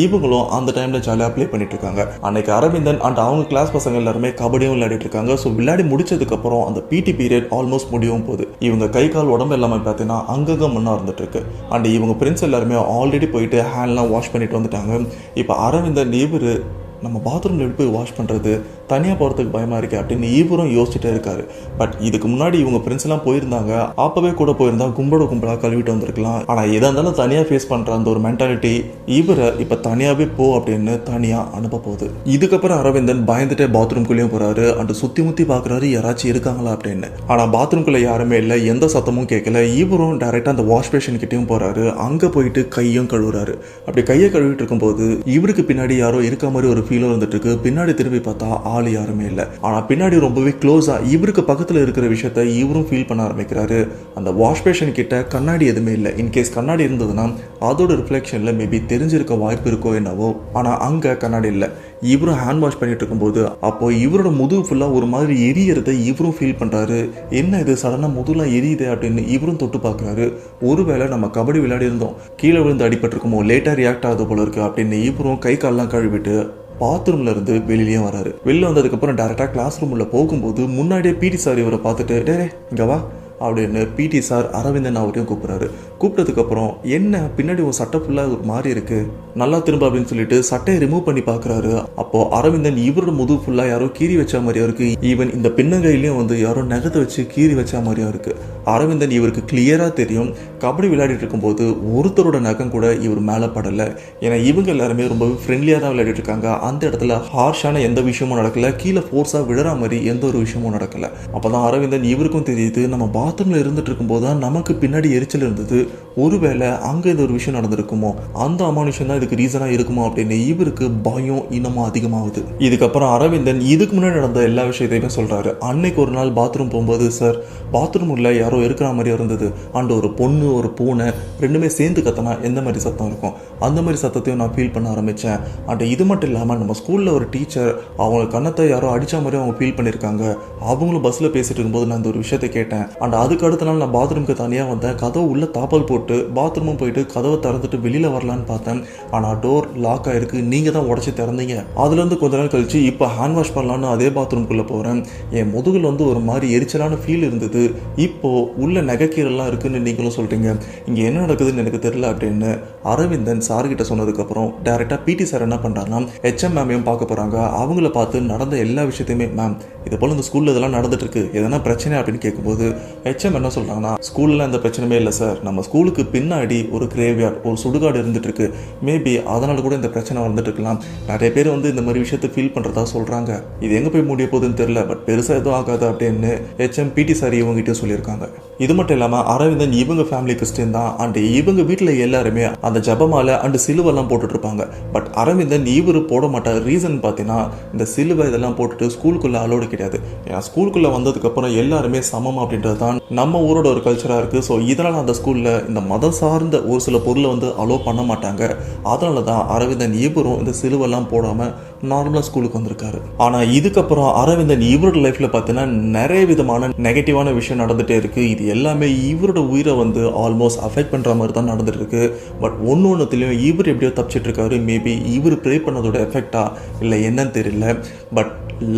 இவங்களும் அந்த டைமில் ஜாலியாக ப்ளே பண்ணிட்டு இருக்காங்க. அன்னைக்கு அரவிந்தன் அண்ட் அவங்க கிளாஸ் பசங்க எல்லாருமே கபடியும் விளையாடிட்டு இருக்காங்க. ஸோ விளையாடி முடிச்சதுக்கப்புறம் அந்த பிடி பீரியட் ஆல்மோஸ்ட் முடியவும் போகுது. இவங்க கை கால் உடம்பு எல்லாமே பார்த்தீங்கன்னா அங்கங்கே முன்னா இருந்துட்டு இருக்கு. அண்ட் இவங்க ஃப்ரெண்ட்ஸ் எல்லாருமே ஆல்ரெடி போயிட்டு ஹேண்ட்லாம் வாஷ் பண்ணிட்டு வந்துட்டாங்க. இப்போ அரவிந்தன் இவர் நம்ம பாத்ரூமில் எப்படி போய் வாஷ் பண்ணுறது, தனியாக போகிறதுக்கு பயமாக இருக்குது அப்படின்னு இவரும் யோசிச்சுட்டே இருக்காரு. பட் இதுக்கு முன்னாடி இவங்க ஃப்ரெண்ட்ஸ் எல்லாம் போயிருந்தாங்க, அப்போவே கூட போயிருந்தா கும்பலாக கழுவிட்டு வந்திருக்கலாம். ஆனால் எதாக இருந்தாலும் தனியாக ஃபேஸ் பண்ணுற அந்த ஒரு மென்டாலிட்டி இவரை இப்போ தனியாகவே போ அப்படின்னு தனியாக அனுப்ப போகுது. இதுக்கப்புறம் அரவிந்தன் பயந்துட்டே பாத்ரூம்குள்ளேயும் போகிறாரு. அண்ட் சுற்றி முற்றி பார்க்குறாரு யாராச்சும் இருக்காங்களா அப்படின்னு. ஆனால் பாத்ரூம்குள்ளே யாருமே இல்லை, எந்த சத்தமும் கேட்கல. இவரும் டைரெக்டாக அந்த வாஷ் பேஷன் கிட்டேயும் போகிறாரு. அங்கே போயிட்டு கையும் கழுவுறாரு. அப்படி கையை கழுவிட்டு இருக்கும்போது இவருக்கு பின்னாடி யாரோ இருக்க மாதிரி ஒரு ஃபீலும் இருந்துட்டு இருக்கு. பின்னாடி திரும்பி பார்த்தா ஆள் யாருமே இல்லை. ஆனா பின்னாடி ரொம்பவே க்ளோஸா இவருக்கு பக்கத்துல இருக்கிற விஷயத்த இவரும் ஃபீல் பண்ண ஆரம்பிக்கிறாரு. அந்த வாஷ் பேஷன் கிட்ட கண்ணாடி எதுவுமே இல்லை. இன்கேஸ் கண்ணாடி இருந்ததுன்னா அதோட ரிஃப்ளெக்ஷன்ல மேபி தெரிஞ்சிருக்க வாய்ப்பு இருக்கோ என்னவோ. ஆனா அங்க கண்ணாடி இல்லை. இவரும் ஹேண்ட் வாஷ் பண்ணிட்டு இருக்கும்போது அப்போ இவரோட முதுகு ஃபுல்லா ஒரு மாதிரி எரியறதை இவரும் ஃபீல் பண்றாரு. என்ன இது சடனா முதுகுலாம் எரியுது அப்படின்னு இவரும் தொட்டு பார்க்குறாரு. ஒருவேளை நம்ம கபடி விளையாடி இருந்தோம், கீழே விழுந்து அடிபட்டிருக்குமோ, லேட்டாக ரியாக்ட் ஆகுது போல இருக்கு அப்படின்னு இவரும் கை காலெல்லாம் கழுவிட்டு பாத்ரூம்ல இருந்து வெளியிலேயே வராரு. வெளில வந்ததுக்கப்புறம் டேரெக்டாக கிளாஸ் ரூம்ல போகும்போது முன்னாடியே பிடி சார் இவரை பார்த்துட்டு டே இங்க வா அப்படின்னு பிடி சார் அரவிந்தன் அவரையும் கூப்பிட்றாரு. கூப்பிட்டதுக்கப்புறம் என்ன பின்னாடி ஒரு சட்டை ஃபுல்லாக ஒரு மாதிரி இருக்கு, நல்லா திரும்ப அப்படின்னு சொல்லிட்டு சட்டையை ரிமூவ் பண்ணி பார்க்குறாரு. அப்போ அரவிந்தன் இவரோட முதுகு ஃபுல்லாக யாரோ கீறி வச்ச மாதிரியா இருக்கு. ஈவன் இந்த பின்னங்கையிலையும் வந்து யாரோ நகத்தை வச்சு கீறி வச்ச மாதிரியா இருக்கு. அரவிந்தன் இவருக்கு கிளியராக தெரியும் கபடி விளையாடிட்டு இருக்கும்போது ஒருத்தரோட நகம் கூட இவர் மேலே படலை. ஏன்னா இவங்க எல்லாருமே ரொம்பவே ஃப்ரெண்ட்லியாக தான் விளையாடிட்டு இருக்காங்க. அந்த இடத்துல ஹார்ஷான எந்த விஷயமும் நடக்கல, கீழே ஃபோர்ஸாக விடுற மாதிரி எந்த ஒரு விஷயமும் நடக்கல. அப்போதான் அரவிந்தன் இவருக்கும் தெரியுது நம்ம பாத்ரூம்ல இருந்துட்டு இருக்கும்போது தான் நமக்கு பின்னாடி எரிச்சல் இருந்தது, ஒருவேளை அங்கே இந்த ஒரு விஷயம் நடந்திருக்குமோ, அந்த அமானுஷம் தான் இதுக்கு ரீசனாக இருக்குமோ அப்படின்னு இவருக்கு பயம் இன்னமும் அதிகமாகுது. இதுக்கப்புறம் அரவிந்தன் இதுக்கு முன்னாடி நடந்த எல்லா விஷயத்தையுமே சொல்றாரு. அன்னைக்கு ஒரு நாள் பாத்ரூம் போகும்போது சார் பாத்ரூம் உள்ள யாரோ இருக்கிற மாதிரியா இருந்தது, அண்ட் ஒரு பொண்ணு ஒரு பூனை ரெண்டுமே சேர்ந்து கத்தனா எந்த மாதிரி சத்தம் இருக்கும் அந்த மாதிரி சத்தத்தையும் நான் ஃபீல் பண்ண ஆரம்பித்தேன். அண்ட் இது மட்டும் இல்லாமல் நம்ம ஸ்கூலில் ஒரு டீச்சர் அவங்க கன்னத்தை யாரோ அடித்த மாதிரி அவங்க ஃபீல் பண்ணியிருக்காங்க. அவங்களும் பஸ்ஸில் பேசிட்டு இருக்கும்போது நான் இந்த ஒரு விஷயத்தை கேட்டேன். அண்ட் அதுக்கு அடுத்த நாள் நான் பாத்ரூமுக்கு தனியாக வந்தேன், கதவு உள்ள தாப்பால் போட்டு பாத்ரூமும் போயிட்டு கதவை திறந்துட்டு வெளியில் வரலான்னு பார்த்தேன். ஆனால் டோர் லாக் ஆகிருக்கு, நீங்கள் தான் உடச்சி திறந்தீங்க. அதுலேருந்து கொஞ்ச நாள் கழிச்சு இப்போ ஹேண்ட் வாஷ் பண்ணலான்னு அதே பாத்ரூம்குள்ளே போகிறேன். என் முதுகில் வந்து ஒரு மாதிரி எரிச்சலான ஃபீல் இருந்தது. இப்போது உள்ள நகைக்கீரெல்லாம் இருக்குன்னு நீங்களும் சொல்கிறீங்க, இங்கே என்ன நடக்குதுன்னு எனக்கு தெரியல அப்படின்னு அரவிந்தன் சார்கிட்ட சொன்னதுக்கப்புறம் டேரெக்டாக பிடி சார் என்ன பண்ணுறாருன்னா ஹெச்எம் மேமையும் பார்க்க போகிறாங்க. அவங்கள பார்த்து நடந்த எல்லா விஷயத்தையுமே மேம் இது போல் இந்த ஸ்கூலில் இதெல்லாம் நடந்துட்டு இருக்கு, எதனா பிரச்சனை அப்படின்னு கேட்கும்போது ஹெச்எம் என்ன சொல்கிறாங்கன்னா ஸ்கூலில் எந்த பிரச்சனையுமே இல்லை சார், நம்ம ஸ்கூலுக்கு பின்னாடி ஒரு கிரேவ்யார்ட் ஒரு சுடுகாடு இருந்துட்டு இருக்கு, மேபி அதனால கூட இந்த பிரச்சனை வந்துட்டு இருக்கலாம். நிறைய பேர் வந்து இந்த மாதிரி விஷயத்தை ஃபீல் பண்ணுறதா சொல்கிறாங்க, இது எங்கே போய் முடிய போகுதுன்னு தெரியல, பட் பெருசாக எதுவும் ஆகாது அப்படின்னு ஹெச்எம் பிடி சார் இவங்ககிட்ட சொல்லியிருக்காங்க. இது மட்டும் இல்லாமல் அரவிந்தன் இவங்க ஃபேமிலி கிறிஸ்டின் தான். அண்ட் இவங்க வீட்டில் எல்லாருமே அந்த ஜபமாலை அண்ட் சிலுவெல்லாம் போட்டுட்டு இருப்பாங்க. பட் அரவிந்தன் இவர் போட மாட்டார். ரீசன் பார்த்தீங்கன்னா இந்த சிலுவை இதெல்லாம் போட்டுட்டு ஸ்கூலுக்குள்ளே அலோடு கிடையாது. ஏன்னா ஸ்கூலுக்குள்ளே வந்ததுக்கப்புறம் எல்லாருமே சமம் அப்படின்றது தான் நம்ம ஊரோட ஒரு கல்ச்சராக இருக்குது. ஸோ இதனால் அந்த ஸ்கூலில் இந்த மதம் சார்ந்த ஒரு சில பொருளை வந்து அலோ பண்ண மாட்டாங்க. அதனால தான் அரவிந்தன் இவரும் இந்த சிலுவெல்லாம் போடாமல் நார்மலாக ஸ்கூலுக்கு வந்திருக்காரு. ஆனால் இதுக்கப்புறம் அரவிந்தன் இவரோட லைஃப்பில் பார்த்தீங்கன்னா நிறைய விதமான நெகட்டிவான விஷயம் நடந்துகிட்டே இருக்குது. இது எல்லாமே இவரோட உயிரை வந்து ஆல்மோஸ்ட் அஃபெக்ட் பண்ணுற மாதிரி தான் நடந்துட்டு இருக்கு. பட் ஒன்றுத்துலேயும் இவர் எப்படியோ தப்பிச்சிட்டு இருக்காரு. மேபி இவர் ப்ரே பண்ணதோட எஃபெக்டா இல்லை என்னன்னு தெரியல. பட்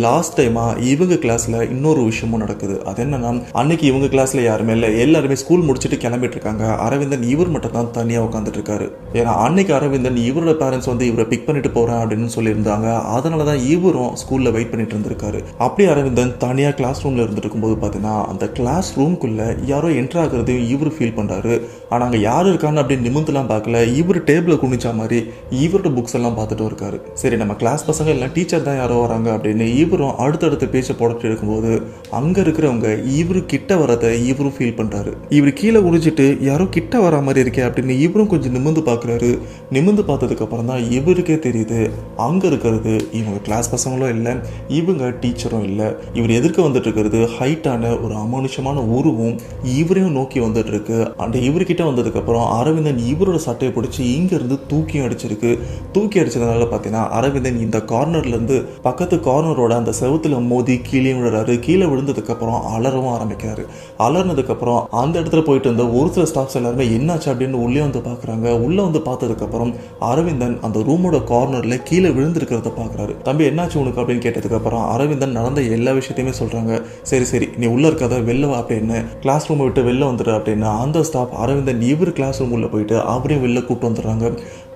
லாஸ்ட் டைமாக இவங்க கிளாஸில் இன்னொரு விஷயமும் நடக்குது. அது என்னன்னா அன்னைக்கு இவங்க கிளாஸில் யாருமே இல்லை, எல்லாருமே ஸ்கூல் முடிச்சுட்டு கிளம்பிட்டு இருக்காங்க. அரவிந்தன் இவர் மட்டும் தான் தனியாக உட்காந்துட்டு இருக்காரு. ஏன்னா அன்னைக்கு அரவிந்தன் இவரோட பேரண்ட்ஸ் வந்து இவரை பிக் பண்ணிட்டு போகிறேன் அப்படின்னு சொல்லியிருந்தாங்க. அதனால தான் இவரும் ஸ்கூலில் வெயிட் பண்ணிட்டு இருந்திருக்காரு. அப்படி அரவிந்தன் தனியாக கிளாஸ் ரூமில் இருந்துட்டு இருக்கும்போது பார்த்தீங்கன்னா அந்த கிளாஸ் ரூம்குள்ளே யாரோ என்ட்ரு ஆகுறதையும் இவர் ஃபீல் பண்ணுறாரு. ஆனால் அங்கே யார் இருக்கான்னு அப்படின்னு நிமிந்துலாம் பார்க்கல, இவர் டேபிளை குனிச்சா மாதிரி இவரோட புக்ஸ் எல்லாம் பார்த்துட்டு இருக்காரு. சரி நம்ம கிளாஸ் பசங்க எல்லாம் டீச்சர் தான் யாரோ வராங்க அப்படின்னு இவரும் அடுத்தடுத்த பேச்சை போட்டுட்டு இருக்கும்போது அங்கே இருக்கிறவங்க இவரு கிட்ட வரதை இவரும் ஃபீல் பண்ணுறாரு. இவர் கீழே குடிச்சிட்டு யாரோ கிட்ட வர மாதிரி இருக்கே அப்படின்னு இவரும் கொஞ்சம் நிமிந்து பார்க்குறாரு. நிமிந்து பார்த்ததுக்கு அப்புறம் தான் இவருக்கே தெரியுது அங்கே இருக்கிறது இவங்க கிளாஸ் பசங்களும் இல்லை, இவங்க டீச்சரும் இல்லை. இவர் எதிர்க்க வந்துட்டு இருக்கிறது ஹைட்டான ஒரு அமானுஷமான உருவம் இவரையும் நோக்கி வந்துட்டு இருக்கு. அண்ட் இவர்கிட்ட வந்ததுக்கப்புறம் அரவிந்தன் இவரோட சட்டையை பிடிச்சி இங்கேருந்து தூக்கியும் அடிச்சிருக்கு. தூக்கி அடிச்சதுனால பார்த்தீங்கன்னா அரவிந்தன் இந்த கார்னர்லேருந்து பக்கத்து கார்னரோட அந்த செவுத்துல மோதி கீழே விழுறாரு. கீழே விழுந்ததுக்கப்புறம் அலறவும் ஆரம்பிக்கிறாரு. அலர்னதுக்கப்புறம் அந்த இடத்துல போயிட்டு இருந்த ஒரு சில ஸ்டாஃப்ஸ் எல்லாருமே என்னாச்சு அப்படின்னு உள்ளே வந்து பார்க்குறாங்க. உள்ளே வந்து பார்த்ததுக்கப்புறம் அரவிந்தன் அந்த ரூமோட கார்னரில் கீழே விழுந்திருக்கிறத பார்க்குறாரு. தம்பி என்னாச்சு உனக்கு அப்படின்னு கேட்டதுக்கப்புறம் அரவிந்தன் நடந்த எல்லா விஷயத்தையுமே சொல்கிறாங்க. சரி சரி நீ உள்ளே இருக்காத வெளில வா அப்படின்னு, கிளாஸ் ரூமை விட்டு வெளில வந்துடு அப்படின்னு அந்த ஸ்டாஃப் அரவிந்தன் இவர் கிளாஸ் ரூம் உள்ள போயிட்டு அவரையும் வெளில கூப்பிட்டு வந்துடுறாங்க.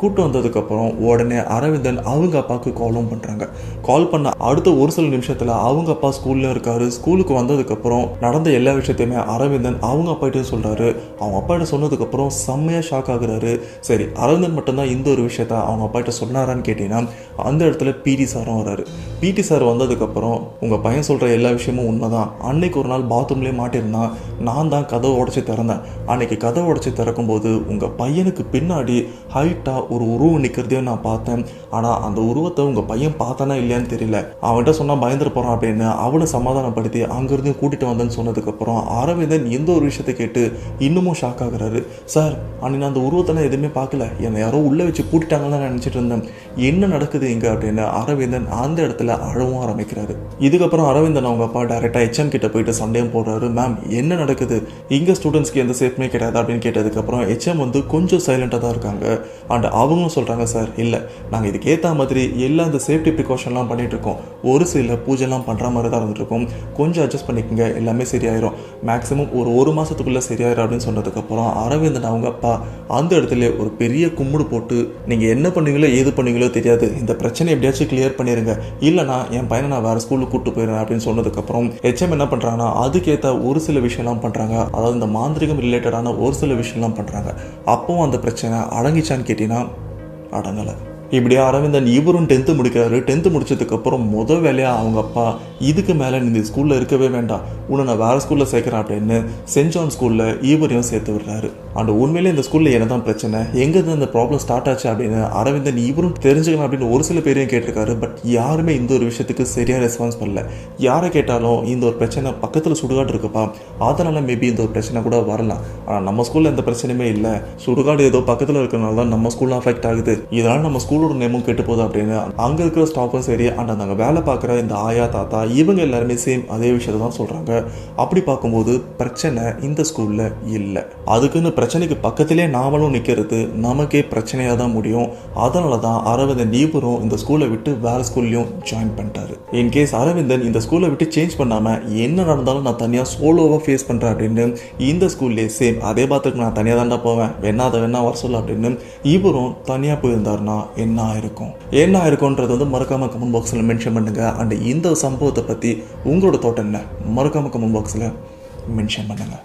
கூப்பிட்டு வந்ததுக்கப்புறம் உடனே அரவிந்தன் அவங்க அப்பாவுக்கு காலும் பண்ணுறாங்க. கால் பண்ண அடுத்த ஒரு சில நிமிஷத்தில் அவங்க அப்பா ஸ்கூல்ல இருக்காரு. ஸ்கூலுக்கு வந்ததுக்கப்புறம் நடந்த எல்லா விஷயத்தையுமே அரவிந்தன் அவங்க அப்பாகிட்ட சொல்கிறாரு. அவங்க அப்பாகிட்ட சொன்னதுக்கப்புறம் செம்மையாக ஷாக் ஆகுறாரு. சரி அரவிந்தன் மட்டும்தான் இந்த ஒரு விஷயத்த அவங்க அப்பாகிட்ட சொன்னாரான்னு கேட்டீங்கன்னா அந்த இடத்துல பிடி சாரும் வராரு. பிடி சார் வந்ததுக்கப்புறம் உங்கள் பையன் சொல்கிற எல்லா விஷயமும் உண்மைதான், அன்னைக்கு ஒரு நாள் பாத்ரூம்லேயே மாட்டியிருந்தான், நான் தான் கதவை உடச்சி திறந்தேன். அன்னைக்கு கதவை உடச்சி திறக்கும்போது உங்கள் பையனுக்கு பின்னாடி ஹைட்டாக ஒரு உருவம் நிற்கிறதையும் நான் பார்த்தேன். ஆனால் அந்த உருவத்தை உங்கள் பையன் பார்த்தானா இல்லையான்னு தெரியல, அவன்கிட்ட சொன்னால் பயந்துட்டு போகிறான் அப்படின்னு அவனை சமாதானப்படுத்தி அங்கேருந்து கூட்டிகிட்டு வந்தேன்னு சொன்னதுக்கப்புறம் அரவிந்தன் எந்த ஒரு விஷயத்தை கேட்டு இன்னமும் ஷாக் ஆகுறாரு. சார் அன்னைக்கு நான் அந்த உருவத்தை நான் எதுவுமே பார்க்கல, என்னை யாரோ உள்ளே வச்சு பூட்டிட்டாங்கன்னு தான் நினச்சிட்டு இருந்தேன், என்ன நடக்குது இங்கே அப்படின்னு அரவிந்தன் அந்த இடத்துல அழவும் ஆரம்பிக்கிறாரு. இதுக்கப்புறம் அரவிந்தன் அவங்க அப்பா டைரெக்டாக ஹெச்எம் கிட்ட போயிட்டு சண்டையும் போடுறாரு. மேம் என்ன நடக்குது, இங்கே ஸ்டூடெண்ட்ஸ்க்கு எந்த சேஃப்மே கிடையாது அப்படின்னு கேட்டதுக்கப்புறம் ஹெச்எம் வந்து கொஞ்சம் சைலண்டாக தான் இருக்காங்க. அண்ட் அவங்களும் சொல்கிறாங்க, சார் இல்லை நாங்கள் இதுக்கு ஏற்ற மாதிரி எல்லா இந்த சேஃப்டி ப்ரிகாஷன்லாம் பண்ணிட்டு இருக்கோம், ஒரு சில பூஜைலாம் பண்ணுற மாதிரி தான் இருந்துட்டு இருக்கோம், கொஞ்சம் அட்ஜஸ்ட் பண்ணிக்கோங்க எல்லாமே சரியாயிரும், மேக்ஸிமம் ஒரு மாதத்துக்குள்ளே சரியாயிரும் அப்படின்னு சொன்னதுக்கப்புறம் அரவிந்தன் அவங்க அப்பா அந்த இடத்துல ஒரு பெரிய கும்பிடு போட்டு, நீங்கள் என்ன பண்ணுவீங்களோ ஏது பண்ணுவீங்களோ தெரியாது, இந்த பிரச்சனை எப்படியாச்சும் கிளியர் பண்ணிடுங்க, இல்லைனா என் பையனை நான் வேறு ஸ்கூலுக்கு கூப்பிட்டு போயிடுறேன் அப்படின்னு சொன்னதுக்கப்புறம் ஹெச்எம் என்ன பண்ணுறாங்கன்னா அதுக்கேற்ற ஒரு சில விஷயம்லாம் பண்ணுறாங்க. அதாவது இந்த மாந்திரிகம் ரிலேட்டடான ஒரு சில விஷயம்லாம் பண்ணுறாங்க. அப்போவும் அந்த பிரச்சனை அடங்கிச்சான்னு கேட்டிங்கன்னா அடங்கலை. இப்படியே அரவிந்தன் இவரும் 10th முடிக்கிறாரு. 10th முடிச்சதுக்கப்புறம் முதல் வேலையாக அவங்க அப்பா இதுக்கு மேலே நீ இந்த ஸ்கூலில் இருக்கவே வேண்டாம், உன்னை நான் வேறு ஸ்கூலில் சேர்க்குறேன் அப்படின்னு சென்ட் ஜான் ஸ்கூலில் இவரையும் சேர்த்து விடுறாரு. அண்ட் உண்மையிலே இந்த ஸ்கூலில் என்ன தான் பிரச்சனை, எங்கேருந்து இந்த ப்ராப்ளம் ஸ்டார்ட் ஆச்சு அப்படின்னு அரவிந்தன் இவரும் தெரிஞ்சுக்கலாம் அப்படின்னு ஒரு சில பேரையும் கேட்டிருக்காரு. பட் யாருமே இந்த ஒரு விஷயத்துக்கு சரியாக ரெஸ்பான்ஸ் பண்ணல. யாரை கேட்டாலும் இந்த ஒரு பிரச்சனை பக்கத்தில் சுடுகாடு இருக்குப்பா, அதனால் மேபி இந்த ஒரு பிரச்சனை கூட வரலாம், ஆனால் நம்ம ஸ்கூலில் எந்த பிரச்சனையுமே இல்லை, சுடுகாடு ஏதோ பக்கத்தில் இருக்கிறனால தான் நம்ம ஸ்கூலில் அஃபெக்ட் ஆகுது, இதனால் நம்ம ஸ்கூலோட நேமும் கெட்டு போகுது அப்படின்னு அங்கே இருக்கிற ஸ்டாஃபும் சரி அண்ட் அங்கே வேலை பார்க்குற இந்த ஆயா தாத்தா இவங்க எல்லாருமே சேம் அதே விஷயத்தை தான் சொல்கிறாங்க. அப்படி பார்க்கும்போது பிரச்சனை இந்த ஸ்கூலில் இல்லை, அதுக்குன்னு பிரச்சனைக்கு பக்கத்திலே நாமளும் நிற்கிறது நமக்கே பிரச்சனையாக தான் முடியும். அதனால தான் அரவிந்தன் இவரும் இந்த ஸ்கூலை விட்டு வேறு ஸ்கூல்லையும் ஜாயின் பண்ணிட்டாரு. இன்கேஸ் அரவிந்தன் இந்த ஸ்கூலை விட்டு சேஞ்ச் பண்ணாமல் என்ன நடந்தாலும் நான் தனியாக சோலோவாக ஃபேஸ் பண்ணுறேன் அப்படின்னு இந்த ஸ்கூல்லே சேம் அதே பாத்துக்கு நான் தனியாக தாண்டா போவேன், வேணா அதை வேணா வர சொல்ல அப்படின்னு இவரும் தனியாக போயிருந்தாருன்னா என்ன ஆயிருக்கும்ன்றது வந்து மறக்காம கமெண்ட் பாக்ஸில் மென்ஷன் பண்ணுங்க. அண்ட் இந்த சம்பவத்தை பற்றி உங்களோட தோட்டம் என்ன மறக்காம கமெண்ட் பாக்ஸில் மென்ஷன் பண்ணுங்க.